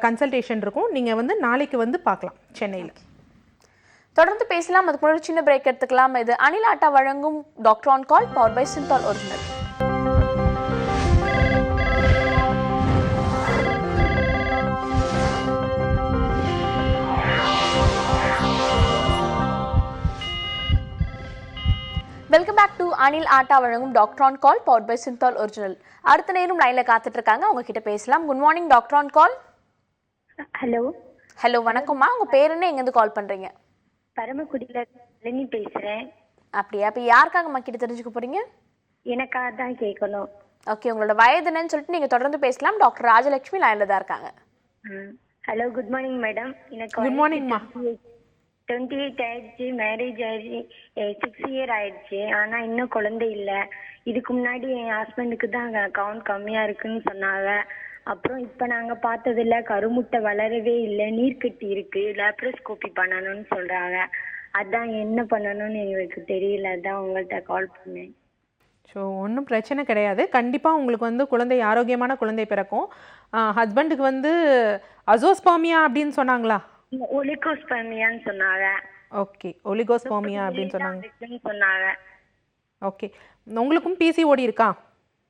கன்சல்டேஷன் இருக்கும். நீங்கள் வந்து நாளைக்கு வந்து பார்க்கலாம் சென்னையில். தொடர்ந்து பேசலாம். அதுக்கு முன்னாடி சின்ன பிரேக் எடுத்துக்கலாம். இது அனில் ஆட்டா வழங்கும் doctor on call power by Cinthol original. Welcome back to Anil Atta வழங்கும் doctor on call power by Cinthol original. அடுத்த நேரம் லைன்ல காத்துட்டு இருக்காங்க, அவங்க கிட்ட பேசலாம். Good morning doctor on call. Hello. Hello, வணக்கம்மா. உங்க பேர் என்ன, எங்க இருந்து கால் பண்றீங்க? பரமக்குடியில இருந்து பேசுறேன். அப்படியா? அப்ப யாருக்காகம்மா கிட்ட தெரிஞ்சுக்க போறீங்க? எனக்காக தான் கேட்கணும். ஓகே, உங்களோட வயது என்னன்னு சொல்லிட்டு நீங்க தொடர்ந்து பேசலாம். டாக்டர் ராஜலட்சுமி லைன்ல தான் இருக்காங்க. Hello, good morning madam. எனக்கு குட் மார்னிங்மா. 28 ஆயிடுச்சு, மேரேஜ் ஆயிடுச்சு, 6 இயர் ஆயிடுச்சு. ஆனா இன்னும் குழந்தை இல்ல. இதுக்கு முன்னாடி என் ஹஸ்பண்டுக்கு தான் கவுண்ட் கம்மியா இருக்குன்னு சொன்னாங்க. அப்புறம் இப்ப நாங்க பார்த்ததுல கருமுட்டை வளரவே இல்லை, நீர்க்கட்டி இருக்கு, லேப்ரோஸ்கோபி பண்ணணும்னு சொல்றாங்க. அதான் என்ன பண்ணணும்னு எங்களுக்கு தெரியல, அதான் உங்கள்கிட்ட கால் பண்ணேன். ஸோ ஒன்றும் பிரச்சனை கிடையாது. கண்டிப்பாக உங்களுக்கு வந்து குழந்தை ஆரோக்கியமான குழந்தை பிறக்கும். ஹஸ்பண்டுக்கு வந்து அசோஸ்பாமியா அப்படின்னு சொன்னாங்களா? ஒலிகோஸ்பர்மியான்னு சொன்னாங்க. ஓகே, ஒலிகோஸ்பாமியா அப்படின்னு சொன்னாங்க. ஓகே, உங்களுக்கும் பிசிஓடி இருக்கா?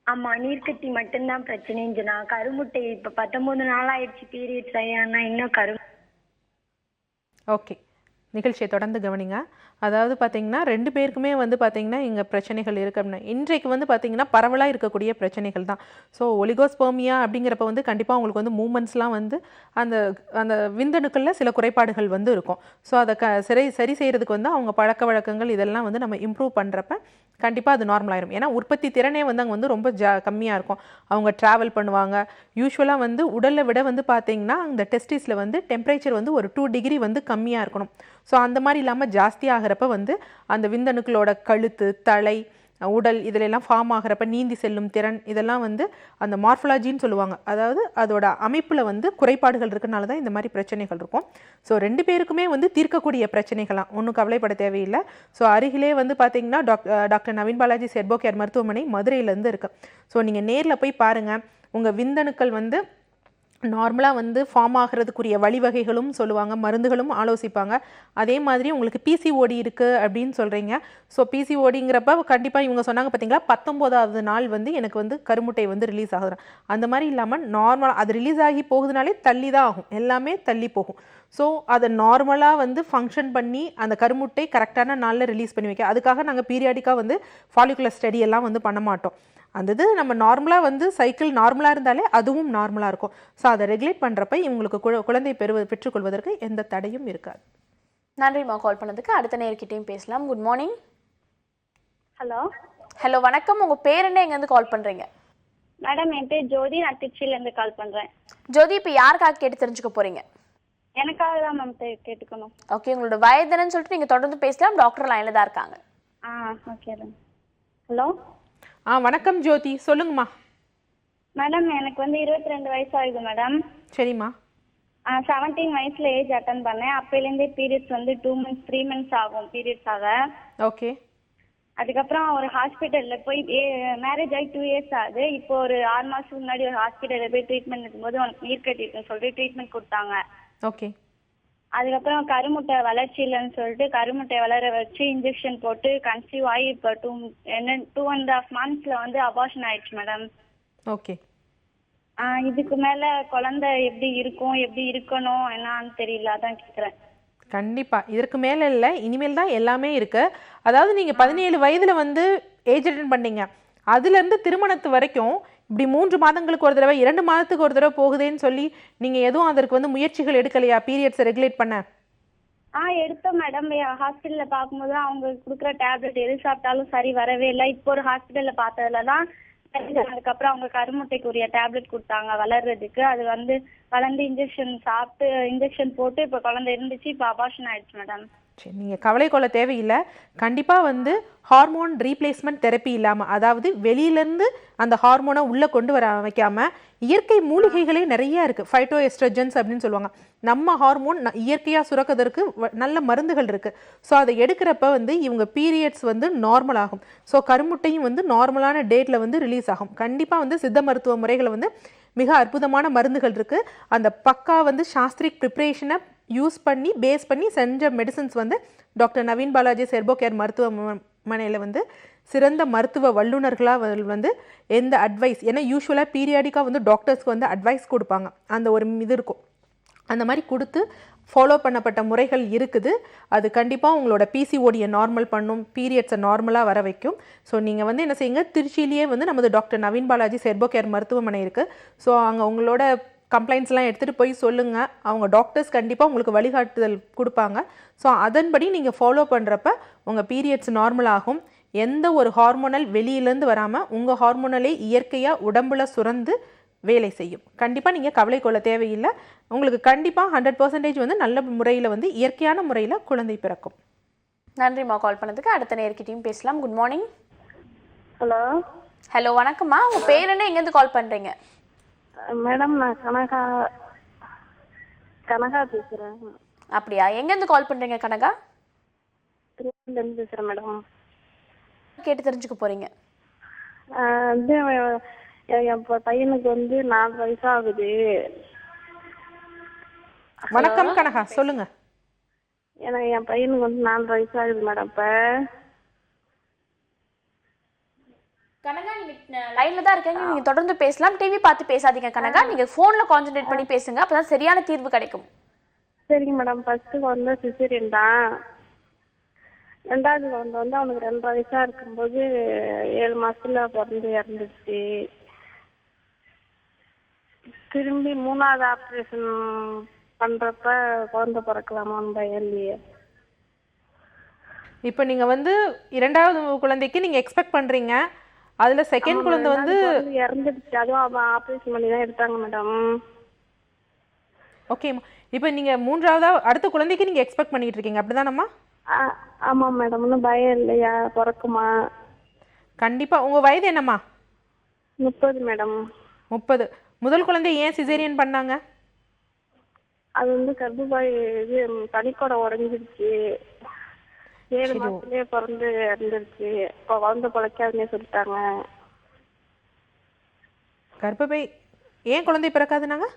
ஆமா, நீர்க்கட்டி மட்டும்தான் பிரச்சனைன்னு சொன்னாங்க. கருமுட்டை இப்ப 19 நாள் ஆயிடுச்சு பீரியட்ஸ் ஆகி, ஆனா இன்னும் ஓகே, நிகழ்ச்சியை தொடர்ந்து கவனிங்க. அதாவது பார்த்தீங்கன்னா 2 பேருக்குமே வந்து பார்த்தீங்கன்னா இங்கே பிரச்சனைகள் இருக்குது அப்படின்னா இன்றைக்கு வந்து பார்த்தீங்கன்னா பரவலாக இருக்கக்கூடிய பிரச்சனைகள் தான். ஸோ ஒலிகோஸ்பர்மியா அப்படிங்கிறப்ப வந்து கண்டிப்பாக உங்களுக்கு வந்து மூமெண்ட்ஸ்லாம் வந்து அந்த அந்த விந்தணுக்களில் சில குறைபாடுகள் வந்து இருக்கும். ஸோ அதை சரி செய்கிறதுக்கு வந்து அவங்க பழக்க வழக்கங்கள் இதெல்லாம் வந்து நம்ம இம்ப்ரூவ் பண்ணுறப்ப கண்டிப்பாக அது நார்மலாயிரும். ஏன்னா உற்பத்தி திறனே வந்து அங்கே வந்து ரொம்ப கம்மியாக இருக்கும். அவங்க ட்ராவல் பண்ணுவாங்க. யூஸ்வலாக வந்து உடலை விட வந்து பார்த்தீங்கன்னா அந்த டெஸ்டிஸில் வந்து டெம்பரேச்சர் வந்து ஒரு 2 டிகிரி வந்து கம்மியாக இருக்கணும். ஸோ அந்த மாதிரி இல்லாமல் ஜாஸ்தி ஆகிறப்ப வந்து அந்த விந்தணுக்களோட கழுத்து, தலை, உடல் இதிலெல்லாம் ஃபார்ம் ஆகிறப்ப நீந்தி செல்லும் திறன் இதெல்லாம் வந்து அந்த மார்ஃபலாஜின்னு சொல்லுவாங்க. அதாவது அதோட அமைப்பில் வந்து குறைபாடுகள் இருக்கனால தான் இந்த மாதிரி பிரச்சனைகள் இருக்கும். ஸோ 2 பேருக்குமே வந்து தீர்க்கக்கூடிய பிரச்சனைகளாம், ஒன்றும் கவலைப்பட தேவையில்லை. ஸோ அருகிலே வந்து பார்த்தீங்கன்னா டாக்டர் நவீன் பாலாஜி செர்போ கேர் மருத்துவமனை மதுரையிலேருந்து இருக்குது. ஸோ நீங்கள் நேரில் போய் பாருங்கள். உங்கள் விந்தணுக்கள் வந்து நார்மலாக வந்து ஃபார்ம் ஆகிறதுக்குரிய வழிவகைகளும் சொல்லுவாங்க, மருந்துகளும் ஆலோசிப்பாங்க. அதே மாதிரி உங்களுக்கு பிசிஓடி இருக்குது அப்படின்னு சொல்கிறீங்க. ஸோ பிசிஓடிங்கிறப்ப கண்டிப்பாக இவங்க சொன்னாங்க பார்த்தீங்களா, 19வது நாள் வந்து எனக்கு வந்து கருமுட்டை வந்து ரிலீஸ் ஆகுது. அந்த மாதிரி இல்லாமல் நார்மலாக அது ரிலீஸ் ஆகி போகுதுனாலே தள்ளி தான் ஆகும், எல்லாமே தள்ளி போகும். ஸோ அதை நார்மலாக வந்து ஃபங்க்ஷன் பண்ணி அந்த கருமுட்டை கரெக்டான நாளில் ரிலீஸ் பண்ணி வைக்க, அதுக்காக நாங்கள் பீரியாடிக்காக வந்து ஃபாலிகுலர் ஸ்டடி எல்லாம் வந்து பண்ண மாட்டோம். அந்த இது நம்ம நார்மலாக வந்து சைக்கிள் நார்மலாக இருந்தாலே அதுவும் நார்மலாக இருக்கும். ஸோ அதை ரெகுலேட் பண்ணுறப்ப இவங்களுக்கு குழந்தை பெற்றுக்கொள்வதற்கு எந்த தடையும் இருக்காது. நன்றிம்மா கால் பண்ணதுக்கு. அடுத்த நேர்கிட்டையும் பேசலாம். Good morning. ஹலோ. ஹலோ, வணக்கம். உங்க பேர் என்ன, எங்கேருந்து கால் பண்றீங்க? மேடம், என் பேர் ஜோதி, நான் திருச்சியில இருந்து கால் பண்றேன். ஜோதி, இப்போ யாருக்காக கேட்டு தெரிஞ்சுக்க போறீங்க? எனக்காக தான் மேம் கேட்டுக்கணும். ஓகே, உங்களோட வயது என்னன்னு சொல்லிட்டு நீங்க தொடர்ந்து பேசலாம். டாக்டர் லைன்ல தான் இருக்காங்க. Okay ma'am. ஹலோ. வணக்கம் ஜோதி, சொல்லுங்கம்மா. மேடம், எனக்கு வந்து 22 வயசு ஆகுது மேடம். சரிம்மா. 17 வயசுல ஏஜ் அட்டன் பண்ணேன். அப்பையிலேருந்தே பீரியட்ஸ் வந்து 2 months 3 months ஆகும் பீரியட்ஸ் ஆக. ஓகே. அதுக்கப்புறம் ஒரு ஹாஸ்பிட்டல்ல போய் மேரேஜ் ஆகி 2 years ஆகுது. இப்போ ஒரு 6 மாசத்துக்கு முன்னாடி ஒரு ஹாஸ்பிட்டல்ல போய் ட்ரீட்மெண்ட் எடுக்கும்போது உனக்கு நீர் கட்டிருக்குன்னு சொல்லிட்டு ட்ரீட்மெண்ட் கொடுத்தாங்க. ஓகே. அதுக்கப்புறம் கருமுட்டை வளர்ச்சி இல்லைன்னு சொல்லிட்டு கருமுட்டை வளர வச்சு இன்ஜெக்ஷன் போட்டு கன்சீவ் ஆகி இப்போ 2.5 months வந்து அபார்ஷன் ஆயிடுச்சு மேடம். ஓகே. இதுக்கு மேல குழந்தை எப்படி இருக்கும், எப்படி இருக்கணும் என்னன்னு தெரியல, அதான் கேக்குறேன். கண்டிப்பா இதற்கு மேல இல்லை, இனிமேல் தான் எல்லாமே இருக்கு. அதாவது நீங்க 17 வயதுல வந்து ஏஜ் அட்டன் பண்ணீங்க, அதுல இருந்து திருமணத்து வரைக்கும் இப்படி 3 மாதங்களுக்கு ஒரு தடவை 2 மாதத்துக்கு ஒரு தடவை போகுதுன்னு சொல்லி நீங்க எதுவும் அதற்கு வந்து முயற்சிகள் எடுக்கலையா பீரியட்ஸை ரெகுலேட் பண்ண? எடுத்தோம் மேடம். ஹாஸ்பிட்டல்ல பார்க்கும்போது அவங்க கொடுக்குற டேப்லெட் எது சாப்பிட்டாலும் சரி வரவே இல்லை. இப்போ ஒரு ஹாஸ்பிட்டல்ல பார்த்ததுல தான் அதுக்கப்புறம் அவங்க கருமுட்டைக்கு உரிய டேப்லெட் கொடுத்தாங்க வளர்றதுக்கு. அது வந்து வளர்ந்து இன்ஜெக்ஷன் போட்டு இப்போ குழந்தை இருந்துச்சு. இப்போ அபார்ஷன் ஆயிடுச்சு மேடம். சரி, நீங்கள் கவலை கொள்ள தேவையில்லை. கண்டிப்பாக வந்து ஹார்மோன் ரீப்ளேஸ்மெண்ட் தெரப்பி இல்லாமல், அதாவது வெளியிலேருந்து அந்த ஹார்மோனை உள்ளே கொண்டு வர வைக்காமல், இயற்கை மூலிகைகளே நிறைய இருக்குது. ஃபைட்டோ எஸ்ட்ரஜன்ஸ் அப்படின்னு சொல்லுவாங்க. நம்ம ஹார்மோன் இயற்கையாக சுரக்கிறதுக்கு நல்ல மருந்துகள் இருக்குது. ஸோ அதை எடுக்கிறப்ப வந்து இவங்க பீரியட்ஸ் வந்து நார்மல் ஆகும். ஸோ கருமுட்டையும் வந்து நார்மலான டேட்டில் வந்து ரிலீஸ் ஆகும். கண்டிப்பாக வந்து சித்த மருத்துவ முறைகளை வந்து மிக அற்புதமான மருந்துகள் இருக்குது. அந்த பக்கா வந்து சாஸ்திரிக் ப்ரிப்ரேஷனை யூஸ் பண்ணி பேஸ் பண்ணி செஞ்ச மெடிசன்ஸ் வந்து டாக்டர் நவீன் பாலாஜி செர்போ கேர் மருத்துவமனையில் வந்து சிறந்த மருத்துவ வல்லுநர்களாக வந்து எந்த அட்வைஸ், ஏன்னா யூஸ்வலாக பீரியாடிக்காக வந்து டாக்டர்ஸ்க்கு வந்து அட்வைஸ் கொடுப்பாங்க. அந்த ஒரு இது இருக்கும். அந்த மாதிரி கொடுத்து ஃபாலோ பண்ணப்பட்ட முறைகள் இருக்குது. அது கண்டிப்பாக உங்களோட பிசிஓடியை நார்மல் பண்ணும், பீரியட்ஸை நார்மலாக வர வைக்கும். ஸோ நீங்கள் வந்து என்ன செய்யுங்க, திருச்சியிலேயே வந்து நமது டாக்டர் நவீன் பாலாஜி செர்போ கேர் மருத்துவமனை இருக்குது. ஸோ அங்கே உங்களோட கம்ப்ளைண்ட்ஸ்லாம் எடுத்துகிட்டு போய் சொல்லுங்கள். அவங்க டாக்டர்ஸ் கண்டிப்பாக உங்களுக்கு வழிகாட்டுதல் கொடுப்பாங்க. ஸோ அதன்படி நீங்கள் ஃபாலோ பண்ணுறப்ப உங்கள் பீரியட்ஸ் நார்மல் ஆகும். எந்த ஒரு ஹார்மோனல் வெளியிலேருந்து வராமல் உங்கள் ஹார்மோனலே இயற்கையாக உடம்புல சுரந்து வேலை செய்யும். கண்டிப்பாக நீங்கள் கவலை கொள்ள தேவையில்லை. உங்களுக்கு கண்டிப்பாக 100% வந்து நல்ல முறையில் வந்து இயற்கையான முறையில் குழந்தை பிறக்கும். நன்றிம்மா கால் பண்ணதுக்கு. அடுத்த நேர்கிட்டையும் பேசலாம். Good morning. ஹலோ. ஹலோ, வணக்கம்மா. உங்கள் பேர் என்ன, எங்கேருந்து கால் பண்ணுறீங்க? மேடம் நான் கனகா பேசுறேன். அப்படியா, எங்கேருந்து கால் பண்ணுறீங்க கனகா? திருவள்ளூர்லேருந்து பேசுறேன் மேடம். கேட்டு தெரிஞ்சுக்க போகிறீங்க. வந்து என் பையனுக்கு வந்து 4 வயசு ஆகுது. வணக்கம் கனகா, சொல்லுங்க. எனக்கு என் பையனுக்கு வந்து 4 வயசு ஆகுது மேடம். இப்போ கனகா, நீங்க லைன்ல தான் இருக்கீங்க, நீங்க தொடர்ந்து பேசலாம். டிவி பார்த்து பேசாதீங்க கனகா. நீங்க போன்ல கான்சென்ட்ரேட் பண்ணி பேசுங்க, அப்பதான் சரியான தீர்வு கிடைக்கும். சரிங்க மேடம். ஃபர்ஸ்ட் வந்து சிசேரியன் தான். 2வது குழந்தை வந்து அவனுக்கு 2 வயசா இருக்கும்போது 7 மாசத்துல பிறந்து இறந்துச்சு. திரும்பி 3வது ஆப்ரேஷன் பண்றப்ப குழந்தை பிறக்கலாமான்னு பயன்லையே. இப்போ நீங்கள் வந்து 2வது குழந்தைக்கு நீங்கள் எக்ஸ்பெக்ட் பண்ணுறீங்க. அதில் செகண்ட் குழந்தை வந்து இறந்துடுச்சு. அதுவும் அவன் ஆப்ரேஷன் பண்ணி தான் எடுத்தாங்க மேடம். ஓகேம்மா. இப்போ நீங்கள் 3வது அடுத்த குழந்தைக்கு நீங்கள் எக்ஸ்பெக்ட் பண்ணிட்டு இருக்கீங்க, அப்படிதானம்மா? ஆமாம் மேடம். ஒன்றும் பயம் இல்லையா, பிறக்குமா? கண்டிப்பாக. உங்கள் வயது என்னம்மா? 30 மேடம். 30. முதல் குழந்தை ஏன் சிசேரியன் பண்ணாங்க? அது வந்து கர்ப்பவாய் இது பனிக்கூட உடஞ்சிருச்சு. 7 மாசத்துலயே பிறந்து இறந்துருச்சு. இப்போ குழந்தை பிழைக்காதுன்னே சொல்லிட்டாங்க. கர்ப்பப்பை ஏன் குழந்தை பிறக்காதுனாங்க?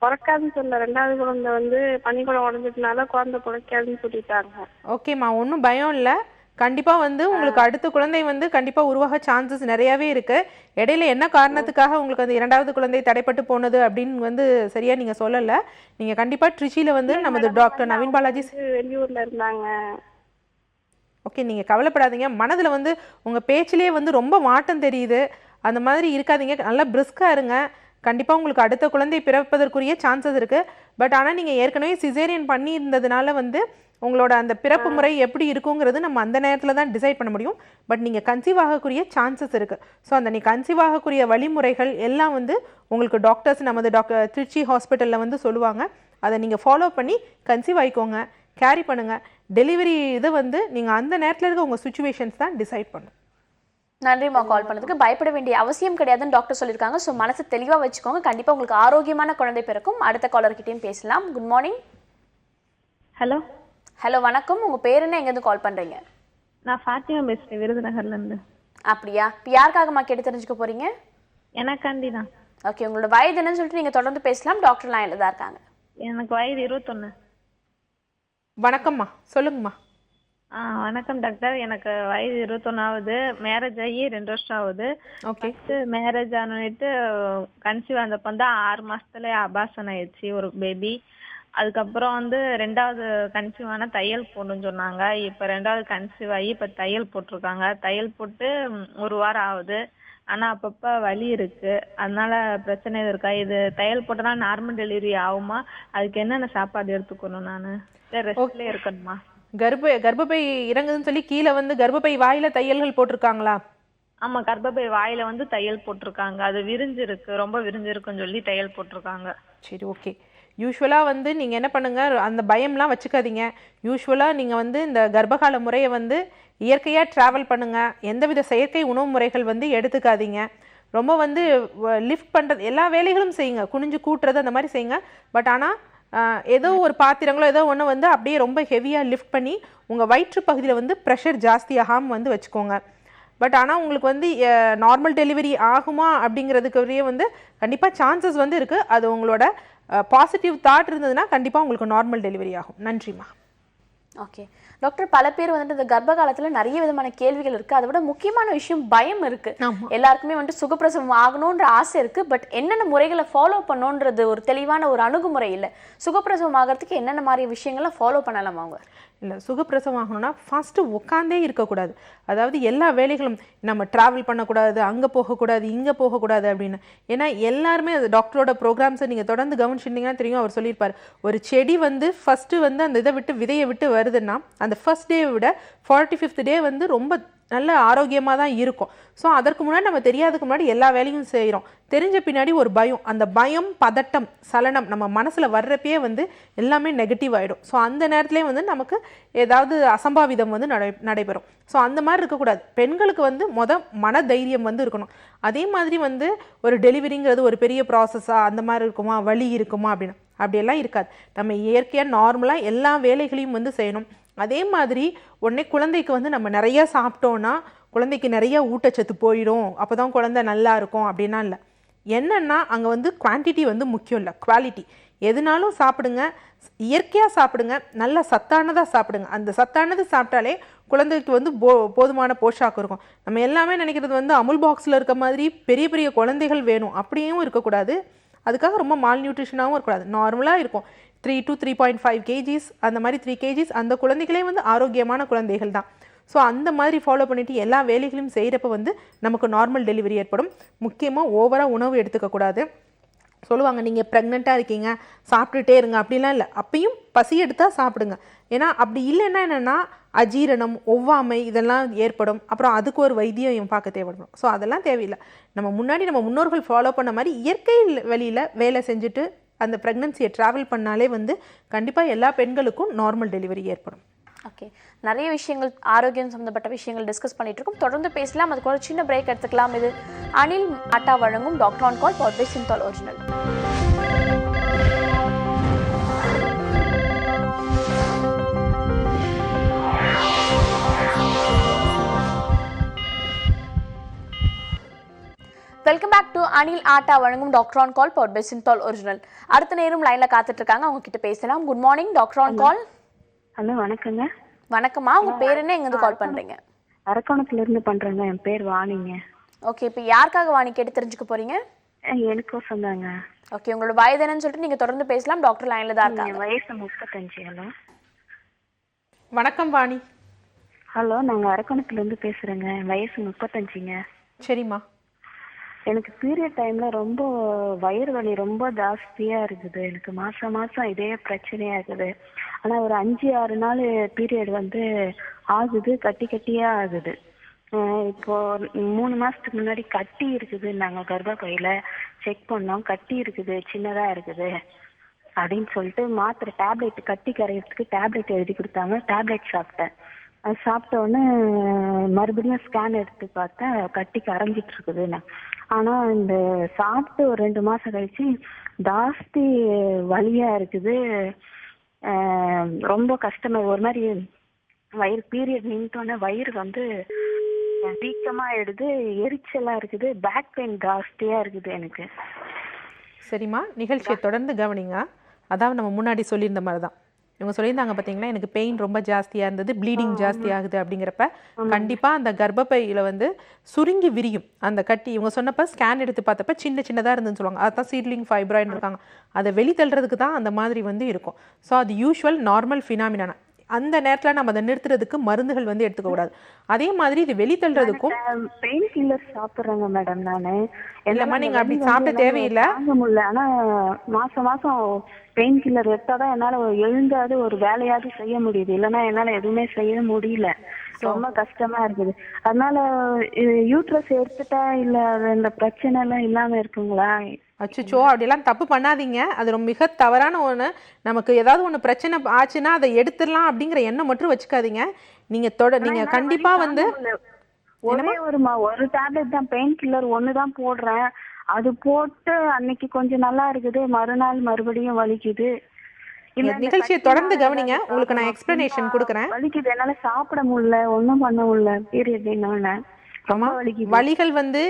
பிறக்காதுன்னு சொல்ல, 2வது குழந்தை வந்து பனிக்கூட உடஞ்சதுனால குழந்தை பிழைக்காதுன்னு சொல்லிட்டாங்க. ஓகேம்மா, ஒன்றும் பயம் இல்லை. கண்டிப்பாக வந்து உங்களுக்கு அடுத்த குழந்தை வந்து கண்டிப்பாக உருவாக சான்சஸ் நிறையாவே இருக்குது. இடையில என்ன காரணத்துக்காக உங்களுக்கு அந்த 2வது குழந்தை தடைப்பட்டு போனது அப்படின்னு வந்து சரியாக நீங்கள் சொல்லலை. நீங்கள் கண்டிப்பாக ட்ரிச்சியில் வந்து நமது டாக்டர் நவீன் பாலாஜி வெளியூரில் இருந்தாங்க. ஓகே, நீங்கள் கவலைப்படாதீங்க. மனதில் வந்து உங்கள் பேச்சிலே வந்து ரொம்ப மாற்றம் தெரியுது. அந்த மாதிரி இருக்காதீங்க, நல்லா பிரிஸ்காக இருங்க. கண்டிப்பாக உங்களுக்கு அடுத்த குழந்தை பிறப்பதற்குரிய சான்சஸ் இருக்குது. பட் ஆனால் நீங்கள் ஏற்கனவே சிசேரியன் பண்ணியிருந்ததுனால வந்து உங்களோட அந்த பிறப்பு முறை எப்படி இருக்குங்கிறது நம்ம அந்த நேரத்தில் தான் டிசைட் பண்ண முடியும். பட் நீங்கள் கன்சீவ் ஆகக்கூடிய சான்சஸ் இருக்குது. ஸோ அந்த நீ கன்சீவ் ஆகக்கூடிய வழிமுறைகள் எல்லாம் வந்து உங்களுக்கு டாக்டர்ஸ் நமது டாக்டர் திருச்சி ஹாஸ்பிட்டலில் வந்து சொல்லுவாங்க. அதை நீங்கள் ஃபாலோ பண்ணி கன்சீவ் ஆகிக்கோங்க, கேரி பண்ணுங்கள். டெலிவரி இது வந்து நீங்கள் அந்த நேரத்தில் இருக்க உங்கள் சுச்சுவேஷன்ஸ் தான் டிசைட் பண்ணும். நன்றிம்மா கால் பண்ணதுக்கு. பயப்பட வேண்டிய அவசியம் கிடையாதுன்னு டாக்டர் சொல்லியிருக்காங்க. ஸோ மனசு தெளிவாக வச்சுக்கோங்க. கண்டிப்பாக உங்களுக்கு ஆரோக்கியமான குழந்தை பிறக்கும். அடுத்த காலர்கிட்டையும் பேசலாம். Good morning. ஹலோ. ஹலோ, வணக்கம். உங்கள் பேர் என்ன, எங்கேருந்து கால் பண்ணுறீங்க? நான் ஃபாத்திமா பேசுகிறேன், விருதுநகர்லேருந்து. அப்படியா, இப்போ யாருக்காகம்மா கேட்டு தெரிஞ்சுக்க போகிறீங்க? எனக்காண்டி தான். ஓகே, உங்களோட வயது என்னன்னு சொல்லிட்டு நீங்கள் தொடர்ந்து பேசலாம். டாக்டர் லைனில் தான் இருக்காங்க. எனக்கு வயது 21. வணக்கம்மா, சொல்லுங்கம்மா. வணக்கம் டாக்டர். எனக்கு வயது 21 ஆகுது. மேரேஜ் ஆகி 2 வருஷம் ஆகுது. ஓகே. மேரேஜ் ஆனிட்டு கன்சீவ் ஆனப்போ தான் 6 மாசத்துல அபார்ஷன் ஆயிடுச்சு ஒரு பேபி. அதுக்கப்புறம் வந்து 2வது கன்சீவ் ஆனா தையல் போடணும்னு சொன்னாங்க. இப்போ 2வது கன்சீவ் ஆகி இப்போ தையல் போட்டிருக்காங்க. தையல் போட்டு 1 வாரம் ஆகுது. ஆனா அப்பப்ப வலி இருக்கு. அதனால பிரச்சனை எதுவும் இருக்கா? இது தையல் போட்டனா நார்மல் டெலிவரி ஆகுமா? அதுக்கு என்னென்ன சாப்பாடு எடுத்துக்கணும்? நான் ரெஸ்ட்ல இருக்கணுமா? கர்ப்பப்பை இறங்குதுன்னு சொல்லி கீழே வந்து கர்ப்பப்பை வாயில தையல்கள் போட்டிருக்காங்களா? ஆமா, கர்ப்பப்பை வாயில வந்து தையல் போட்டிருக்காங்க. அது விரிஞ்சிருக்கு, ரொம்ப விரிஞ்சிருக்குன்னு சொல்லி தையல் போட்டிருக்காங்க. சரி, ஓகே. யூஸ்வலாக வந்து நீங்கள் என்ன பண்ணுங்கள், அந்த பயம்லாம் வச்சுக்காதீங்க. யூஸ்வலாக நீங்கள் வந்து இந்த கர்ப்பகால முறையை வந்து இயற்கையாக ட்ராவல் பண்ணுங்கள். எந்தவித செயற்கை உணவு முறைகள் வந்து எடுத்துக்காதீங்க. ரொம்ப வந்து லிஃப்ட் பண்ணுறது எல்லா வேலைகளும் செய்யுங்க, குனிஞ்சு கூட்டுறது அந்த மாதிரி செய்யுங்க. பட் ஆனால் ஏதோ ஒரு பாத்திரங்களோ ஏதோ ஒன்று வந்து அப்படியே ரொம்ப ஹெவியாக லிஃப்ட் பண்ணி உங்கள் வயிற்று பகுதியில் வந்து ப்ரெஷர் ஜாஸ்தியாகாமல் வந்து வச்சுக்கோங்க. பட் ஆனால் உங்களுக்கு வந்து நார்மல் டெலிவரி ஆகுமா அப்படிங்கிறதுக்குரிய வந்து கண்டிப்பாக சான்சஸ் வந்து இருக்குது. அது உங்களோட பாசிட்டிவ் தாட் இருந்ததுன்னா கண்டிப்பாக உங்களுக்கு நார்மல் டெலிவரி ஆகும். நன்றிம்மா. ஓகே டாக்டர், பல பேர் வந்துட்டு இந்த கர்ப்ப காலத்துல நிறைய விதமான கேள்விகள் இருக்கு. அதை விட முக்கியமான விஷயம் பயம் இருக்கு. எல்லாருக்குமே வந்துட்டு சுகப்பிரசவம் ஆகணும்ன்ற ஆசை இருக்கு. பட் என்னென்ன முறைகளை ஃபாலோ பண்ணணுன்றது ஒரு தெளிவான ஒரு அணுகுமுறை இல்லை. சுகப்பிரசவம் ஆகிறதுக்கு என்னென்ன மாதிரி விஷயங்களை ஃபாலோ பண்ணலாம் அவங்க? இல்லை, சுகப்பிரசவம் ஆகணும்னா ஃபஸ்ட்டு உட்காந்தே இருக்கக்கூடாது. அதாவது எல்லா வேலைகளும் நம்ம ட்ராவல் பண்ணக்கூடாது, அங்கே போகக்கூடாது, இங்கே போகக்கூடாது அப்படின்னு. ஏன்னா எல்லாருமே அது டாக்டரோட ப்ரோக்ராம்ஸை நீங்கள் தொடர்ந்து கவனிச்சிருந்தீங்கன்னா தெரியும், அவர் சொல்லியிருப்பார். ஒரு செடி வந்து ஃபஸ்ட்டு வந்து அந்த விதையை விட்டு வருதுன்னா அந்த ஃபர்ஸ்ட் டேவை விட 45th டே வந்து ரொம்ப நல்ல ஆரோக்கியமாக தான் இருக்கும். ஸோ அதற்கு முன்னாடி நம்ம தெரியாததுக்கு முன்னாடி எல்லா வேலையும் செய்கிறோம். தெரிஞ்ச பின்னாடி ஒரு பயம், அந்த பயம், பதட்டம், சலனம் நம்ம மனசில் வர்றப்பயே வந்து எல்லாமே நெகட்டிவ் ஆகிடும். ஸோ அந்த நேரத்துலேயே வந்து நமக்கு ஏதாவது அசம்பாவிதம் வந்து நடைபெறும். ஸோ அந்த மாதிரி இருக்கக்கூடாது. பெண்களுக்கு வந்து மன தைரியம் வந்து இருக்கணும். அதே மாதிரி வந்து ஒரு டெலிவரிங்கிறது ஒரு பெரிய ப்ராசஸாக அந்த மாதிரி இருக்குமா, வலி இருக்குமா அப்படின்னு அப்படியெல்லாம் இருக்காது. நம்ம இயற்கையாக நார்மலாக எல்லா வேலைகளையும் வந்து செய்யணும். அதே மாதிரி உடனே குழந்தைக்கு வந்து நம்ம நிறையா சாப்பிட்டோன்னா குழந்தைக்கு நிறைய ஊட்டச்சத்து போயிடும், அப்போ தான் குழந்தை நல்லா இருக்கும் அப்படின்னா இல்லை. என்னென்னா அங்கே வந்து குவான்டிட்டி வந்து முக்கியம் இல்லை, குவாலிட்டி. எதுனாலும் சாப்பிடுங்க, இயற்கையாக சாப்பிடுங்க, நல்ல சத்தானதாக சாப்பிடுங்க. அந்த சத்தானது சாப்பிட்டாலே குழந்தைக்கு வந்து போதுமான போஷாக்கு இருக்கும். நம்ம எல்லாமே நினைக்கிறது வந்து அமுல் பாக்ஸில் இருக்க மாதிரி பெரிய பெரிய குழந்தைகள் வேணும் அப்படியும் இருக்கக்கூடாது. அதுக்காக ரொம்ப மால் நியூட்ரிஷனாகவும் இருக்கக்கூடாது. நார்மலாக இருக்கும் 3 to 3.5 kgs அந்த மாதிரி 3 kgs அந்த குழந்தைகளே வந்து ஆரோக்கியமான குழந்தைகள் தான். ஸோ அந்த மாதிரி ஃபாலோ பண்ணிவிட்டு எல்லா வேலைகளையும் செய்கிறப்ப வந்து நமக்கு நார்மல் டெலிவரி ஏற்படும். முக்கியமாக ஓவராக உணவு எடுத்துக்கக்கூடாது. சொல்லுவாங்க நீங்கள் ப்ரெக்னெண்ட்டாக இருக்கீங்க சாப்பிட்டுட்டே இருங்க, அப்படிலாம் இல்லை. அப்பயும் பசி எடுத்தால் சாப்பிடுங்க. ஏன்னா அப்படி இல்லைன்னா என்னென்னா அஜீரணம், ஒவ்வாமை இதெல்லாம் ஏற்படும். அப்புறம் அதுக்கு ஒரு வைத்தியம் பார்க்க தேவைப்படும். ஸோ அதெல்லாம் தேவையில்லை. நம்ம முன்னோர்கள் ஃபாலோ பண்ண மாதிரி இயற்கை வழியில் வேலை செஞ்சுட்டு அந்த ப்ரெக்னன்சியை ட்ராவல் பண்ணாலே வந்து கண்டிப்பாக எல்லா பெண்களுக்கும் நார்மல் டெலிவரி ஏற்படும். ஓகே, நிறைய விஷயங்கள் ஆரோக்கியம் சம்மந்தப்பட்ட விஷயங்கள் டிஸ்கஸ் பண்ணிட்டு இருக்கோம். தொடர்ந்து பேசலாம். அதுக்கு ஒரு சின்ன பிரேக் எடுத்துக்கலாம். இது அனில் ஆட்டா வழங்கும் doctor on call powered by Cinthol original. Welcome back to Anil Atta வழங்கும் doctor on call powered by Cinthol original. அடுத்த நேரம் லைன்ல காத்துட்டு இருக்காங்க, அவங்க கிட்ட பேசலாம். Good morning doctor on call. Hello, வணக்கங்க. வணக்கம்மா, உங்க பேர் என்ன, எங்க இருந்து கால் பண்றீங்க? அரக்கோணத்துல இருந்து பண்றேங்க. என் பேர் வாணிங்க. ஓகே, இப்போ யாருக்காக வாணி கேட்டு தெரிஞ்சுக்க போறீங்க? எனக்கோசம் தாங்க. ஓகே, உங்களோட வயது என்னன்னு சொல்லிட்டு நீங்க தொடர்ந்து பேசலாம். டாக்டர் லைன்ல தான் இருக்காங்க. வயசு 35. ஹலோ, வணக்கம் வாணி. ஹலோ, நாங்க அரக்கோணத்துல இருந்து பேசுறேங்க. வயசு 35ங்க. சரிம்மா. எனக்கு பீரியட் டைம்ல ரொம்ப வயிறு வலி ரொம்ப ஜாஸ்தியா இருக்குது. எனக்கு மாசம் மாசம் இதே பிரச்சனையா இருக்குது. ஆனா ஒரு 5-6 நாள் பீரியட் வந்து ஆகுது, கட்டியா ஆகுது. இப்போ 3 மாசத்துக்கு முன்னாடி கட்டி இருக்குது, நாங்க கர்ப்பப்பையில செக் பண்ணோம், கட்டி இருக்குது, சின்னதா இருக்குது அப்படின்னு சொல்லிட்டு மாத்திரை டேப்லெட் கட்டி கரையிறதுக்கு டேப்லெட் எழுதி கொடுத்தாங்க. டேப்லெட் சாப்பிட்டேன். அது சாப்பிட்ட உடனே மறுபடியும் ஸ்கேன் எடுத்து பார்த்தா கட்டி கரைஞ்சிட்டு இருக்குதுன்னு. ஆனா இந்த சாப்பிட்டு ஒரு 2 மாசம் கழிச்சு ஜாஸ்தி வலியா இருக்குது. ரொம்ப கஷ்டமா ஒரு மாதிரி வயிறு பீரியட் நின்றுட்டோன்னே வயிறு வந்து வீக்கமா ஆயிடுது, எரிச்சலா இருக்குது, பேக் பெயின் ஜாஸ்தியா இருக்குது எனக்கு. சரிம்மா, நிகழ்ச்சியை தொடர்ந்து கவனிங்க. அதாவது நம்ம முன்னாடி சொல்லியிருந்த மாதிரி தான் இவங்க சொல்லியிருந்தாங்க பார்த்தீங்களா, எனக்கு பெயின் ரொம்ப ஜாஸ்தியாக இருந்தது, ப்ளீடிங் ஜாஸ்தி ஆகுது அப்படிங்கிறப்ப கண்டிப்பாக அந்த கர்ப்பப்பையில் வந்து சுருங்கி விரியும் அந்த கட்டி. இவங்க சொன்னப்போ ஸ்கேன் எடுத்து பார்த்தப்ப சின்னதாக இருந்துன்னு சொல்லுவாங்க. அதுதான் சீட்லிங் ஃபைப்ராய்டு இருக்காங்க. அதை வெளித்தள்ளுறதுக்கு தான் அந்த மாதிரி வந்து இருக்கும். ஸோ அது யூஷுவல் நார்மல் ஃபினாமினா. அந்த நேரத்தில் நம்ம அதை நிறுத்துறதுக்கு மருந்துகள் வந்து எடுத்துக்கக்கூடாது. அதே மாதிரி இது வெளித்தள்ளுறதுக்கும் பெயின் கில்லர் சாப்பிடுறேங்க மேடம் நானு. இல்லைம்மா, நீங்கள் அப்படி சாப்பிட தேவையில்லை. தாங்க முடியல. ஆனா மாசம் பெயின் கில்லர் எடுத்தாதான் என்னால எழுந்தாது ஒரு வேலையாவது செய்ய முடியுது. இல்லைன்னா என்னால எதுவுமே செய்ய முடியல. ரொம்ப கஷ்டமா இருக்குது. அதனால யூட்ரஸ் எடுத்துட்டா இல்ல இந்த பிரச்சனை எல்லாம் இல்லாம இருக்குங்களா? அச்சோ, அப்படியெல்லாம் தப்பு பண்ணாதீங்க. அது ரொம்ப மிக தவறான ஒன்று. நமக்கு ஏதாவது ஒன்று பிரச்சனை ஆச்சுன்னா அதை எடுத்துடலாம் அப்படிங்கிற எண்ணம் மட்டும் வச்சுக்காதீங்க. நீங்கள் கண்டிப்பாக வந்து ஒரு டேப்லெட் தான் பெயின் கில்லர் ஒன்று தான் போடுறேன். அது போட்டு அன்னைக்கு கொஞ்சம் நல்லா இருக்குது, மறுநாள் மறுபடியும் வலிக்குது. நிகழ்ச்சியை தொடர்ந்து கவனிங்க, உங்களுக்கு நான் எக்ஸ்பிளனேஷன் கொடுக்குறேன். வலிக்குது, என்னால சாப்பிட முடியல, ஒன்றும் பண்ண முடியல. பீரியட் ரொம்ப வலிக்குது. வலிகள் வந்து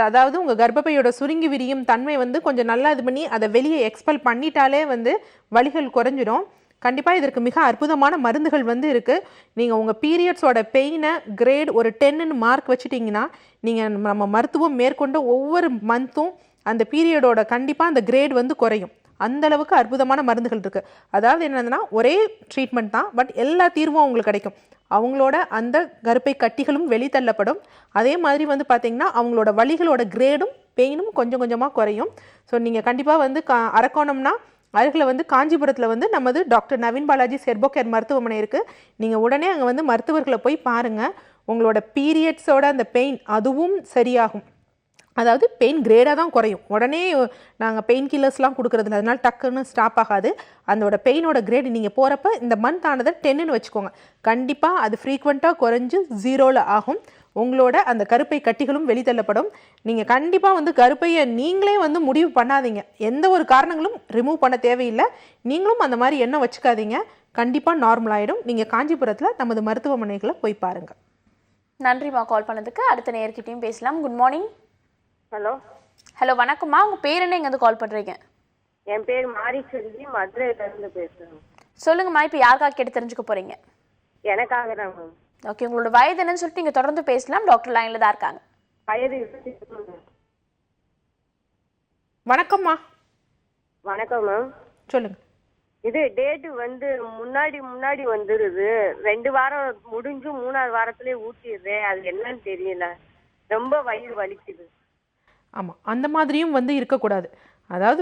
அதாவது உங்கள் கர்ப்பப்பையோட சுருங்கி விரியும் தன்மை வந்து கொஞ்சம் நல்லா இது பண்ணி அதை வெளியே எக்ஸ்பெல் பண்ணிட்டாலே வந்து வலிகள் குறைஞ்சிடும். கண்டிப்பாக இதற்கு மிக அற்புதமான மருந்துகள் வந்து இருக்குது. நீங்கள் உங்கள் பீரியட்ஸோட பெயினை கிரேட் ஒரு 10ன்னு மார்க் வச்சுட்டிங்கன்னா நீங்கள் நம்ம மருத்துவம் மேற்கொண்ட ஒவ்வொரு மந்த்தும் அந்த பீரியடோட கண்டிப்பாக அந்த கிரேட் வந்து குறையும். அந்தளவுக்கு அற்புதமான மருந்துகள் இருக்குது. அதாவது என்னதுன்னா ஒரே ட்ரீட்மெண்ட் தான், பட் எல்லா தீர்வும் அவங்களுக்கு கிடைக்கும். அவங்களோட அந்த கருப்பை கட்டிகளும் வெளித்தள்ளப்படும். அதே மாதிரி வந்து பார்த்திங்கன்னா அவங்களோட வலிகளோட கிரேடும் பெயினும் கொஞ்சம் கொஞ்சமாக குறையும். ஸோ நீங்கள் கண்டிப்பாக வந்து அரக்கோணம்னா அருகில் வந்து காஞ்சிபுரத்தில் வந்து நமது doctor Naveen Balaji herbo care மருத்துவமனை இருக்குது. நீங்கள் உடனே அங்கே வந்து மருத்துவர்களை போய் பாருங்கள். உங்களோட பீரியட்ஸோட அந்த பெயின் அதுவும் சரியாகும். அதாவது பெயின் கிரேடாக தான் குறையும். உடனே நாங்கள் பெயின் கில்லர்ஸ்லாம் கொடுக்குறதில்ல, அதனால டக்குன்னு ஸ்டாப் ஆகாது. அதோட பெயினோட கிரேடு நீங்கள் போகிறப்ப இந்த மந்த் ஆனதை 10ன்னு வச்சுக்கோங்க. கண்டிப்பாக அது ஃப்ரீக்வெண்ட்டாக குறைஞ்சு 0ல் ஆகும். உங்களோட அந்த கருப்பை கட்டிகளும் வெளித்தள்ளப்படும். நீங்கள் கண்டிப்பாக வந்து கருப்பையை நீங்களே வந்து முடிவு பண்ணாதீங்க. எந்த ஒரு காரணங்களும் ரிமூவ் பண்ண தேவையில்லை. நீங்களும் அந்த மாதிரி எண்ணம் வச்சுக்காதீங்க. கண்டிப்பாக நார்மல் ஆகிடும். நீங்கள் காஞ்சிபுரத்தில் நமது மருத்துவமனைகளை போய் பாருங்கள். நன்றிம்மா கால் பண்ணதுக்கு. அடுத்த நேயர்கிட்டையும் பேசலாம். Good morning. ஹலோ, வணக்கம்மா. உங்கள் பேர் என்ன, எங்கேருந்து கால் பண்ணுறீங்க? என் பேர் மாரிச்செல்வி, மதுரையிலேருந்து பேசுகிறேன். சொல்லுங்கம்மா, இப்போ யாருக்காக கேட்டு தெரிஞ்சுக்க போகிறீங்க? எனக்காக தான் மேம். ஓகே, உங்களோட வயது என்னன்னு சொல்லிட்டு நீங்கள் தொடர்ந்து பேசலாம். டாக்டர் லைனில் தான் இருக்காங்க. வயது வணக்கம்மா. வணக்கம் மேம். சொல்லுங்கள். இது டேட்டு வந்து முன்னாடி வந்துடுது. 2 வாரம் முடிஞ்சு 3ஆவது வாரத்திலே ஊட்டிடுறேன். அது என்னன்னு தெரியல, ரொம்ப வயிறு வலிக்குது. ஆமாம், அந்த மாதிரியும் வந்து இருக்கக்கூடாது. அதாவது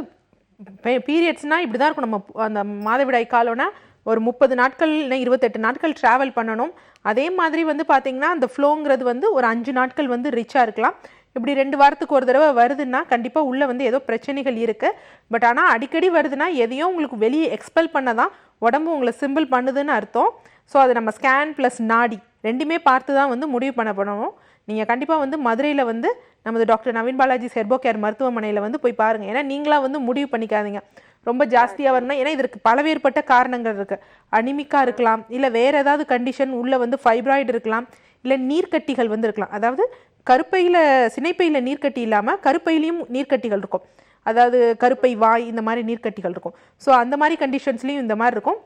பீரியட்ஸ்னால் இப்படி தான் இருக்கும். நம்ம அந்த மாதவிடாய் காலம்னா ஒரு 30 நாட்கள் இல்லை 28 நாட்கள் ட்ராவல் பண்ணணும். அதே மாதிரி வந்து பார்த்திங்கன்னா அந்த ஃப்ளோங்கிறது வந்து ஒரு 5 நாட்கள் வந்து ரிச்சாக இருக்கலாம். இப்படி 2 வாரத்துக்கு ஒரு தடவை வருதுன்னா கண்டிப்பாக உள்ளே வந்து ஏதோ பிரச்சனைகள் இருக்குது. பட் ஆனால் அடிக்கடி வருதுன்னா எதையோ உங்களுக்கு வெளியே எக்ஸ்பெல் பண்ண தான் உடம்பு உங்களை சிம்பிள் பண்ணுதுன்னு அர்த்தம். ஸோ அதை நம்ம ஸ்கேன் ப்ளஸ் நாடி ரெண்டுமே பார்த்து தான் வந்து முடிவு பண்ணணும். நீங்கள் கண்டிப்பாக வந்து மதுரையில் வந்து நமது doctor Naveen Balaji herbo care மருத்துவமனையில் வந்து போய் பாருங்கள். ஏன்னா நீங்களாக வந்து முடிவு பண்ணிக்காதீங்க ரொம்ப ஜாஸ்தியாக வரணும். ஏன்னா இதற்கு பலவேறுபட்ட காரணங்கள் இருக்குது. அனிமிக்காக இருக்கலாம், இல்லை வேறு ஏதாவது கண்டிஷன் உள்ளே வந்து ஃபைப்ராய்டு இருக்கலாம், இல்லை நீர்க்கட்டிகள் வந்து இருக்கலாம். அதாவது கருப்பையில் சினைப்பையில் நீர்க்கட்டி இல்லாமல் கருப்பையிலையும் நீர்க்கட்டிகள் இருக்கும். அதாவது கருப்பை வாய் இந்த மாதிரி நீர்க்கட்டிகள் இருக்கும். ஸோ அந்த மாதிரி கண்டிஷன்ஸ்லேயும் இந்த மாதிரி இருக்கும்.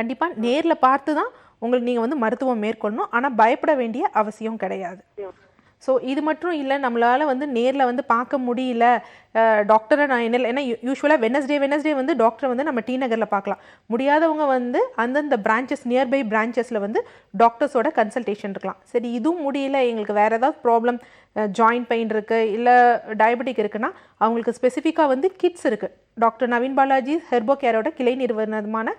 கண்டிப்பாக நேரில் பார்த்து தான் உங்களுக்கு நீங்கள் வந்து மருத்துவம் மேற்கொள்ளணும். ஆனால் பயப்பட வேண்டிய அவசியம் கிடையாது. ஸோ இது மட்டும் இல்லை, நம்மளால் வந்து நேரில் வந்து பார்க்க முடியல டாக்டரை நான் என்ன, ஏன்னா யூஸ்வலாக வெனஸ்டே வந்து டாக்டரை வந்து நம்ம டி நகரில் பார்க்கலாம். முடியாதவங்க வந்து அந்தந்த பிரான்ச்சஸ் நியர்பை பிரான்ச்சஸில் வந்து டாக்டர்ஸோட கன்சல்டேஷன் இருக்கலாம். சரி இதுவும் முடியல, எங்களுக்கு வேறு ஏதாவது ப்ராப்ளம், ஜாயிண்ட் பெயின் இருக்குது இல்லை டயபெட்டிக் இருக்குன்னா அவங்களுக்கு ஸ்பெசிஃபிக்காக வந்து கிட்ஸ் இருக்குது. டாக்டர் நவீன் பாலாஜி ஹெர்போ கேரோட கிளை நிறுவனமான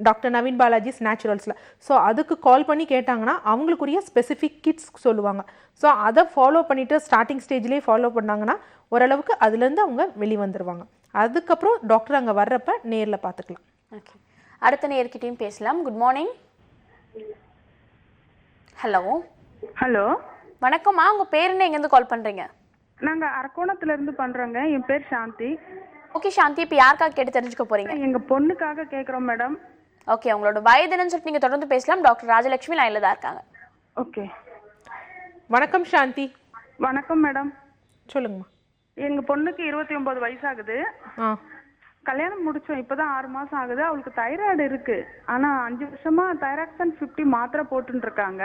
டாக்டர் நவீன் பாலாஜிஸ் நேச்சுரல்ஸில். ஸோ அதுக்கு கால் பண்ணி கேட்டாங்கன்னா அவங்களுக்குரிய ஸ்பெசிஃபிக் கிட்ஸ் சொல்லுவாங்க. ஸோ அதை ஃபாலோ பண்ணிவிட்டு ஸ்டார்டிங் ஸ்டேஜ்லேயே ஃபாலோ பண்ணாங்கன்னா ஓரளவுக்கு அதுலேருந்து அவங்க வெளிவந்துடுவாங்க. அதுக்கப்புறம் டாக்டர் அங்கே வர்றப்ப நேரில் பார்த்துக்கலாம். ஓகே, அடுத்த நேர்கிட்டையும் பேசலாம். Good morning. ஹலோ, வணக்கம்மா. உங்கள் பேர் என்ன, எங்கேருந்து கால் பண்ணுறீங்க? நாங்கள் அரக்கோணத்துலேருந்து பண்ணுறோங்க. என் பேர் சாந்தி. ஓகே சாந்தி, இப்போ யாருக்காக கேட்டு தெரிஞ்சுக்க போகிறீங்க? எங்கள் பொண்ணுக்காக கேட்குறோம் மேடம். ஓகே, உங்களோட வயது என்னன்னு சொல்லிட்டு நீங்கள் தொடர்ந்து பேசலாம். டாக்டர் ராஜலட்சுமி லைனில் தான் இருக்காங்க. ஓகே, வணக்கம் சாந்தி. வணக்கம் மேடம். சொல்லுங்கம்மா. எங்கள் பொண்ணுக்கு 29 வயசாகுது. கல்யாணம் முடிச்சோம், இப்போதான் 6 மாதம் ஆகுது. அவளுக்கு தைராய்டு இருக்கு. ஆனால் 5 வருஷமா தைராக்சன் 50 மாத்திரை போட்டுன்னு இருக்காங்க.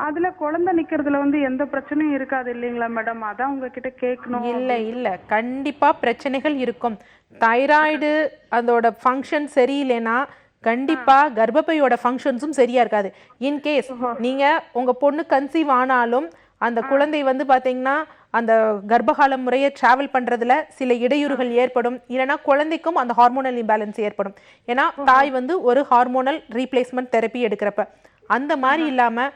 அதுல குழந்தை நிக்கிறதுல வந்து எந்த பிரச்சனையும் இருக்காது இல்லைங்களா மேடம்? அதான் உங்ககிட்ட கேட்கணும். இல்லை கண்டிப்பாக பிரச்சனைகள் இருக்கும். தைராய்டு அதோட ஃபங்க்ஷன் சரியில்லைன்னா கண்டிப்பாக கர்ப்பப்பையோட ஃபங்க்ஷன்ஸும் சரியாக இருக்காது. இன்கேஸ் நீங்கள் உங்கள் பொண்ணு கன்சீவ் ஆனாலும் அந்த குழந்தை வந்து பார்த்தீங்கன்னா அந்த கர்ப்பகால முறையை ட்ராவல் பண்ணுறதுல சில இடையூறுகள் ஏற்படும், இல்லைனா குழந்தைக்கும் அந்த ஹார்மோனல் இம்பேலன்ஸ் ஏற்படும். ஏன்னா தாய் வந்து ஒரு ஹார்மோனல் ரீப்ளேஸ்மெண்ட் தெரப்பி எடுக்கிறப்ப அந்த மாதிரி இல்லாமல்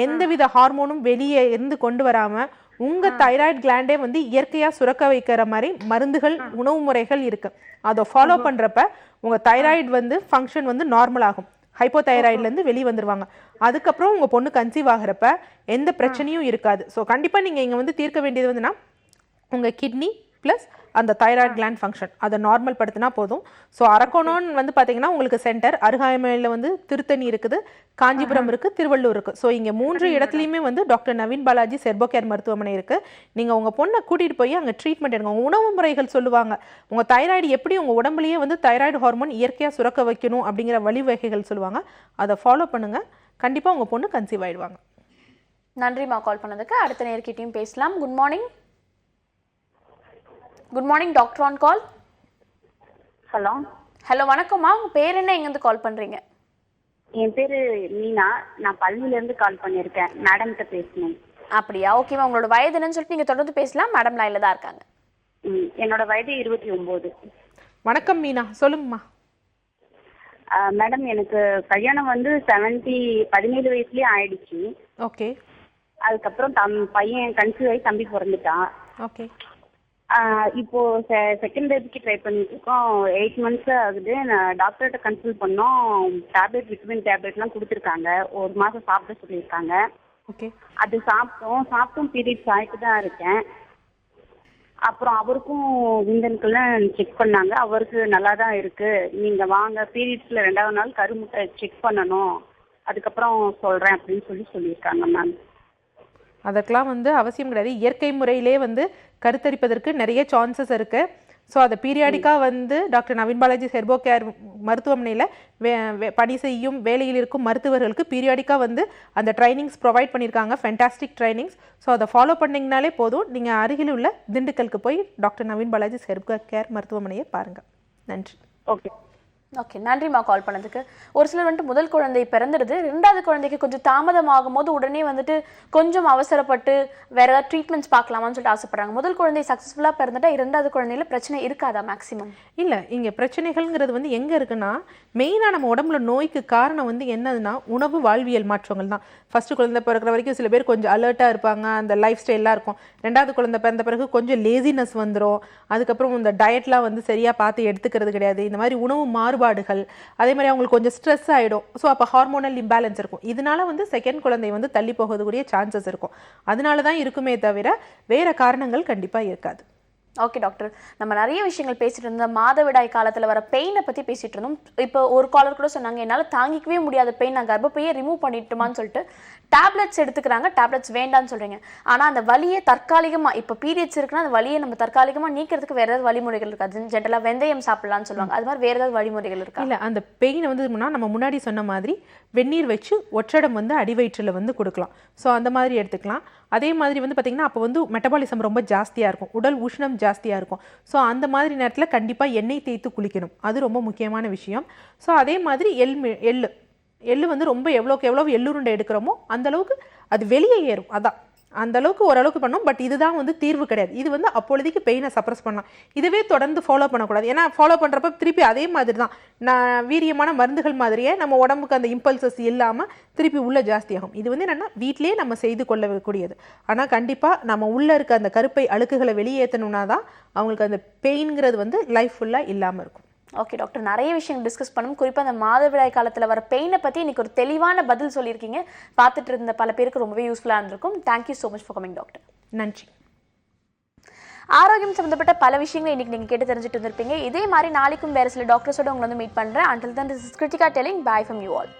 எந்தவித ஹார்மோனும் வெளியே இருந்து கொண்டு வராமல் உங்கள் தைராய்டு கிளாண்டே வந்து இயற்கையாக சுரக்க வைக்கிற மாதிரி மருந்துகள் உணவு முறைகள் இருக்குது. அதை ஃபாலோ பண்ணுறப்ப உங்கள் தைராய்டு வந்து ஃபங்க்ஷன் வந்து நார்மல் ஆகும், ஹைப்போதைராய்ட்லேருந்து வெளியே வந்துடுவாங்க. அதுக்கப்புறம் உங்கள் பொண்ணு கன்சீவ் ஆகிறப்ப எந்த பிரச்சனையும் இருக்காது. ஸோ கண்டிப்பாக நீங்கள் இங்கே வந்து தீர்க்க வேண்டியது வந்துன்னா உங்கள் கிட்னி ப்ளஸ் அந்த தைராய்டு கிளாண்ட் ஃபங்க்ஷன் அதை நார்மல் படுத்தினா போதும். ஸோ அரக்கோணம்னு வந்து பார்த்தீங்கன்னா உங்களுக்கு சென்டர் அருகாமையில் வந்து திருத்தணி இருக்குது, காஞ்சிபுரம் இருக்குது, திருவள்ளூர் இருக்குது. ஸோ இங்கே 3 இடத்துலையுமே வந்து டாக்டர் நவீன் பாலாஜி செர்போகேர் மருத்துவமனை இருக்குது. நீங்கள் உங்கள் பொண்ணை கூட்டிகிட்டு போய் அங்கே ட்ரீட்மெண்ட் எடுங்க. உங்கள் உணவு முறைகள் சொல்லுவாங்க, உங்கள் தைராய்டு எப்படி உங்கள் உடம்புலேயே வந்து தைராய்டு ஹார்மோன் இயற்கையாக சுரக்க வைக்கணும் அப்படிங்கிற வழிவகைகள் சொல்லுவாங்க. அதை ஃபாலோ பண்ணுங்கள், கண்டிப்பாக உங்கள் பொண்ணு கன்சீவ் ஆகிடுவாங்க. நன்றிம்மா கால் பண்ணதுக்கு. அடுத்த நேர்கிட்டையும் பேசலாம். Good morning. Good morning, doctor on call. Hello. Hello, வணக்கம்மா. உங்கள் பேர் என்ன, எங்கேருந்து கால் பண்ணுறீங்க? என் பேர் மீனா, நான் பழனிலேருந்து கால் பண்ணியிருக்கேன். மேடம்கிட்ட பேசணும். அப்படியா, ஓகேம்மா. உங்களோட வயது என்னன்னு சொல்லிட்டு நீங்கள் தொடர்ந்து பேசலாம். மேடம் லைனில் தான் இருக்காங்க. என்னோட வயது 29. வணக்கம் மீனா, சொல்லுங்கம்மா. மேடம், எனக்கு கல்யாணம் வந்து 17 வயசுலேயே ஆயிடுச்சு. ஓகே. அதுக்கப்புறம் பையன் கன்சீவ் ஆகி தம்பி பிறந்துட்டான். ஓகே. இப்போ செகண்ட் பேபிக்கு ட்ரை பண்ணிட்டு இருக்கோம். 8 months ஆகுது. நான் டாக்டர்கிட்ட கன்சல்ட் பண்ணோம். டேப்லெட், விட்டமின் டேப்லெட்லாம் கொடுத்துருக்காங்க. 1 மாதம் சாப்பிட சொல்லியிருக்காங்க. ஓகே. அது சாப்பிட்டும் பீரியட்ஸ் ஆகிட்டு தான் இருக்கேன். அப்புறம் அவருக்கும் விந்தணுக்கெல்லாம் செக் பண்ணாங்க, அவருக்கு நல்லா தான் இருக்கு. நீங்க வாங்க, பீரியட்ஸ்ல 2வது நாள் கருமுட்டை செக் பண்ணணும், அதுக்கப்புறம் சொல்றேன் அப்படின்னு சொல்லியிருக்காங்க மேம். அதுக்கெலாம் வந்து அவசியம் கிடையாது. இயற்கை முறையிலே வந்து கருத்தரிப்பதற்கு நிறைய சான்சஸ் இருக்குது. ஸோ அதை பீரியாடிக்காக வந்து டாக்டர் நவீன் பாலாஜி செர்போகேர் மருத்துவமனையில் பணி செய்யும் வேலையில் இருக்கும் மருத்துவர்களுக்கு பீரியாடிக்காக வந்து அந்த ட்ரைனிங்ஸ் ப்ரொவைட் பண்ணியிருக்காங்க, ஃபென்டாஸ்டிக் ட்ரைனிங்ஸ். ஸோ அதை ஃபாலோ பண்ணிங்கனாலே போதும். நீங்கள் அருகில் உள்ள திண்டுக்கலுக்கு போய் டாக்டர் நவீன் பாலாஜி செர்போகேர் மருத்துவமனையை பாருங்கள். நன்றி. ஓகே. ஓகே, நன்றிம்மா கால் பண்ணதுக்கு. ஒரு சிலர் வந்துட்டு முதல் குழந்தை பிறந்துடுது, 2வது குழந்தைக்கு கொஞ்சம் தாமதமாகும் போது உடனே வந்துட்டு கொஞ்சம் அவசரப்பட்டு வேற ஏதாவது ட்ரீட்மெண்ட்ஸ் பார்க்கலாமான்னு சொல்லிட்டு ஆசைப்படுறாங்க. முதல் குழந்தை சக்ஸஸ்ஃபுல்லாக பிறந்துட்டா 2வது குழந்தையில பிரச்சனை இருக்காதா? மேக்ஸிமம் இல்லை. இங்கே பிரச்சனைகள்ங்கிறது வந்து எங்கே இருக்குன்னா, மெயினாக நம்ம உடம்புல நோய்க்கு காரணம் வந்து என்னதுன்னா உணவு வாழ்வியல் மாற்றங்கள் தான். ஃபஸ்ட்டு குழந்தை பிறக்கிற வரைக்கும் சில பேர் கொஞ்சம் அலர்ட்டாக இருப்பாங்க, அந்த லைஃப் ஸ்டைலாக இருக்கும். 2வது குழந்தை பிறந்த பிறகு கொஞ்சம் லேசினஸ் வந்துடும். அதுக்கப்புறம் இந்த டயட்லாம் வந்து சரியாக பார்த்து எடுத்துக்கிறது கிடையாது. இந்த மாதிரி உணவு மாறுபாடுகள், அதே மாதிரி அவங்களுக்கு கொஞ்சம் ஸ்ட்ரெஸ் ஆகிடும். ஸோ அப்போ ஹார்மோனல் இம்பேலன்ஸ் இருக்கும். இதனால வந்து செகண்ட் குழந்தை வந்து தள்ளி போகக்கூடிய சான்சஸ் இருக்கும். அதனால தான் இருக்குமே தவிர வேறு காரணங்கள் கண்டிப்பாக இருக்காது. ஓகே டாக்டர், நம்ம நிறைய விஷயங்கள் பேசிட்டு இருந்தோம். மாதவிடாய் காலத்தில் வர பெயினை பற்றி பேசிட்டு இருந்தோம். இப்போ ஒரு காலர் கூட சொன்னாங்க, என்னால் தாங்கிக்கவே முடியாத பெயின், நான் கர்ப்பப்பையே ரிமூவ் பண்ணிட்டுமான்னு சொல்லிட்டு டேப்லெட்ஸ் எடுத்துக்கிறாங்க. டேப்லெட்ஸ் வேண்டான்னு சொல்கிறீங்க. ஆனால் அந்த வலியை தற்காலிகமாக, இப்போ பீரியட்ஸ் இருக்குன்னா அந்த வலியை நம்ம தற்காலிகமாக நீக்கிறதுக்கு வேறு ஏதாவது வழிமுறைகள் இருக்காது? ஜென்ரலாக வெந்தயம் சாப்பிடலான்னு சொல்லுவாங்க, அது மாதிரி வேறு ஏதாவது வழிமுறைகள் இருக்கா? இல்லை, அந்த பெயினை வந்து நம்ம முன்னாடி சொன்ன மாதிரி வெந்நீர் வச்சு ஒற்றடம் வந்து அடிவயிற்றில் வந்து கொடுக்கலாம். ஸோ அந்த மாதிரி எடுத்துக்கலாம். அதே மாதிரி வந்து பார்த்திங்கன்னா அப்போ வந்து மெட்டபாலிசம் ரொம்ப ஜாஸ்தியாக இருக்கும், உடல் உஷ்ணம் ஜாஸ்தியாக இருக்கும். ஸோ அந்த மாதிரி நேரத்தில் கண்டிப்பாக எண்ணெய் தேய்த்து குளிக்கணும், அது ரொம்ப முக்கியமான விஷயம். ஸோ அதே மாதிரி எள்ளு வந்து ரொம்ப எவ்வளோக்கு எவ்வளோ எள்ளுருண்டை எடுக்கிறோமோ அந்தளவுக்கு அது வெளியே ஏறும். அதான் அந்த அளவுக்கு ஓரளவுக்கு பண்ணோம். பட் இதுதான் வந்து தீர்வு கிடையாது. இது வந்து அப்பொழுதுக்கு பெயினை சப்ரஸ் பண்ணலாம். இதுவே தொடர்ந்து ஃபாலோ பண்ணக்கூடாது. ஏன்னா ஃபாலோ பண்ணுறப்ப திருப்பி அதே மாதிரி தான் நான் வீரியமான மருந்துகள் மாதிரியே நம்ம உடம்புக்கு அந்த இம்பல்சஸ் இல்லாமல் திருப்பி உள்ளே ஜாஸ்தியாகும். இது வந்து என்னென்னா வீட்டிலே நம்ம செய்து கொள்ளக்கூடியது. ஆனால் கண்டிப்பாக நம்ம உள்ளே இருக்க அந்த கருப்பை அழுக்குகளை வெளியேற்றணும்னா தான் அவங்களுக்கு அந்த பெயின்ங்கிறது வந்து லைஃப் ஃபுல்லாக இல்லாமல் இருக்கும். ஓகே டாக்டர், நிறைய விஷயங்கள் டிஸ்கஸ் பண்ணணும். குறிப்பாக அந்த மாதவிடாய் காலத்தில் வர பெயினை பற்றி இன்னைக்கு ஒரு தெளிவான பதில் சொல்லியிருக்கீங்க. பார்த்துட்டு இருந்த பல பேருக்கு ரொம்பவே யூஸ்ஃபுல்லாக இருந்திருக்கும். Thank you so much for coming doctor. நன்றி. ஆரோக்கியம் சம்மந்தப்பட்ட பல விஷயங்களை இன்னைக்கு நீங்கள் கேட்டு தெரிஞ்சுட்டு இருந்திருப்பீங்க. இதே மாதிரி நாளைக்கும் வேறு சில டாக்டர்ஸோட உங்களை வந்து மீட் பண்ணுறேன். Until then, this is Kritika telling bye from you all.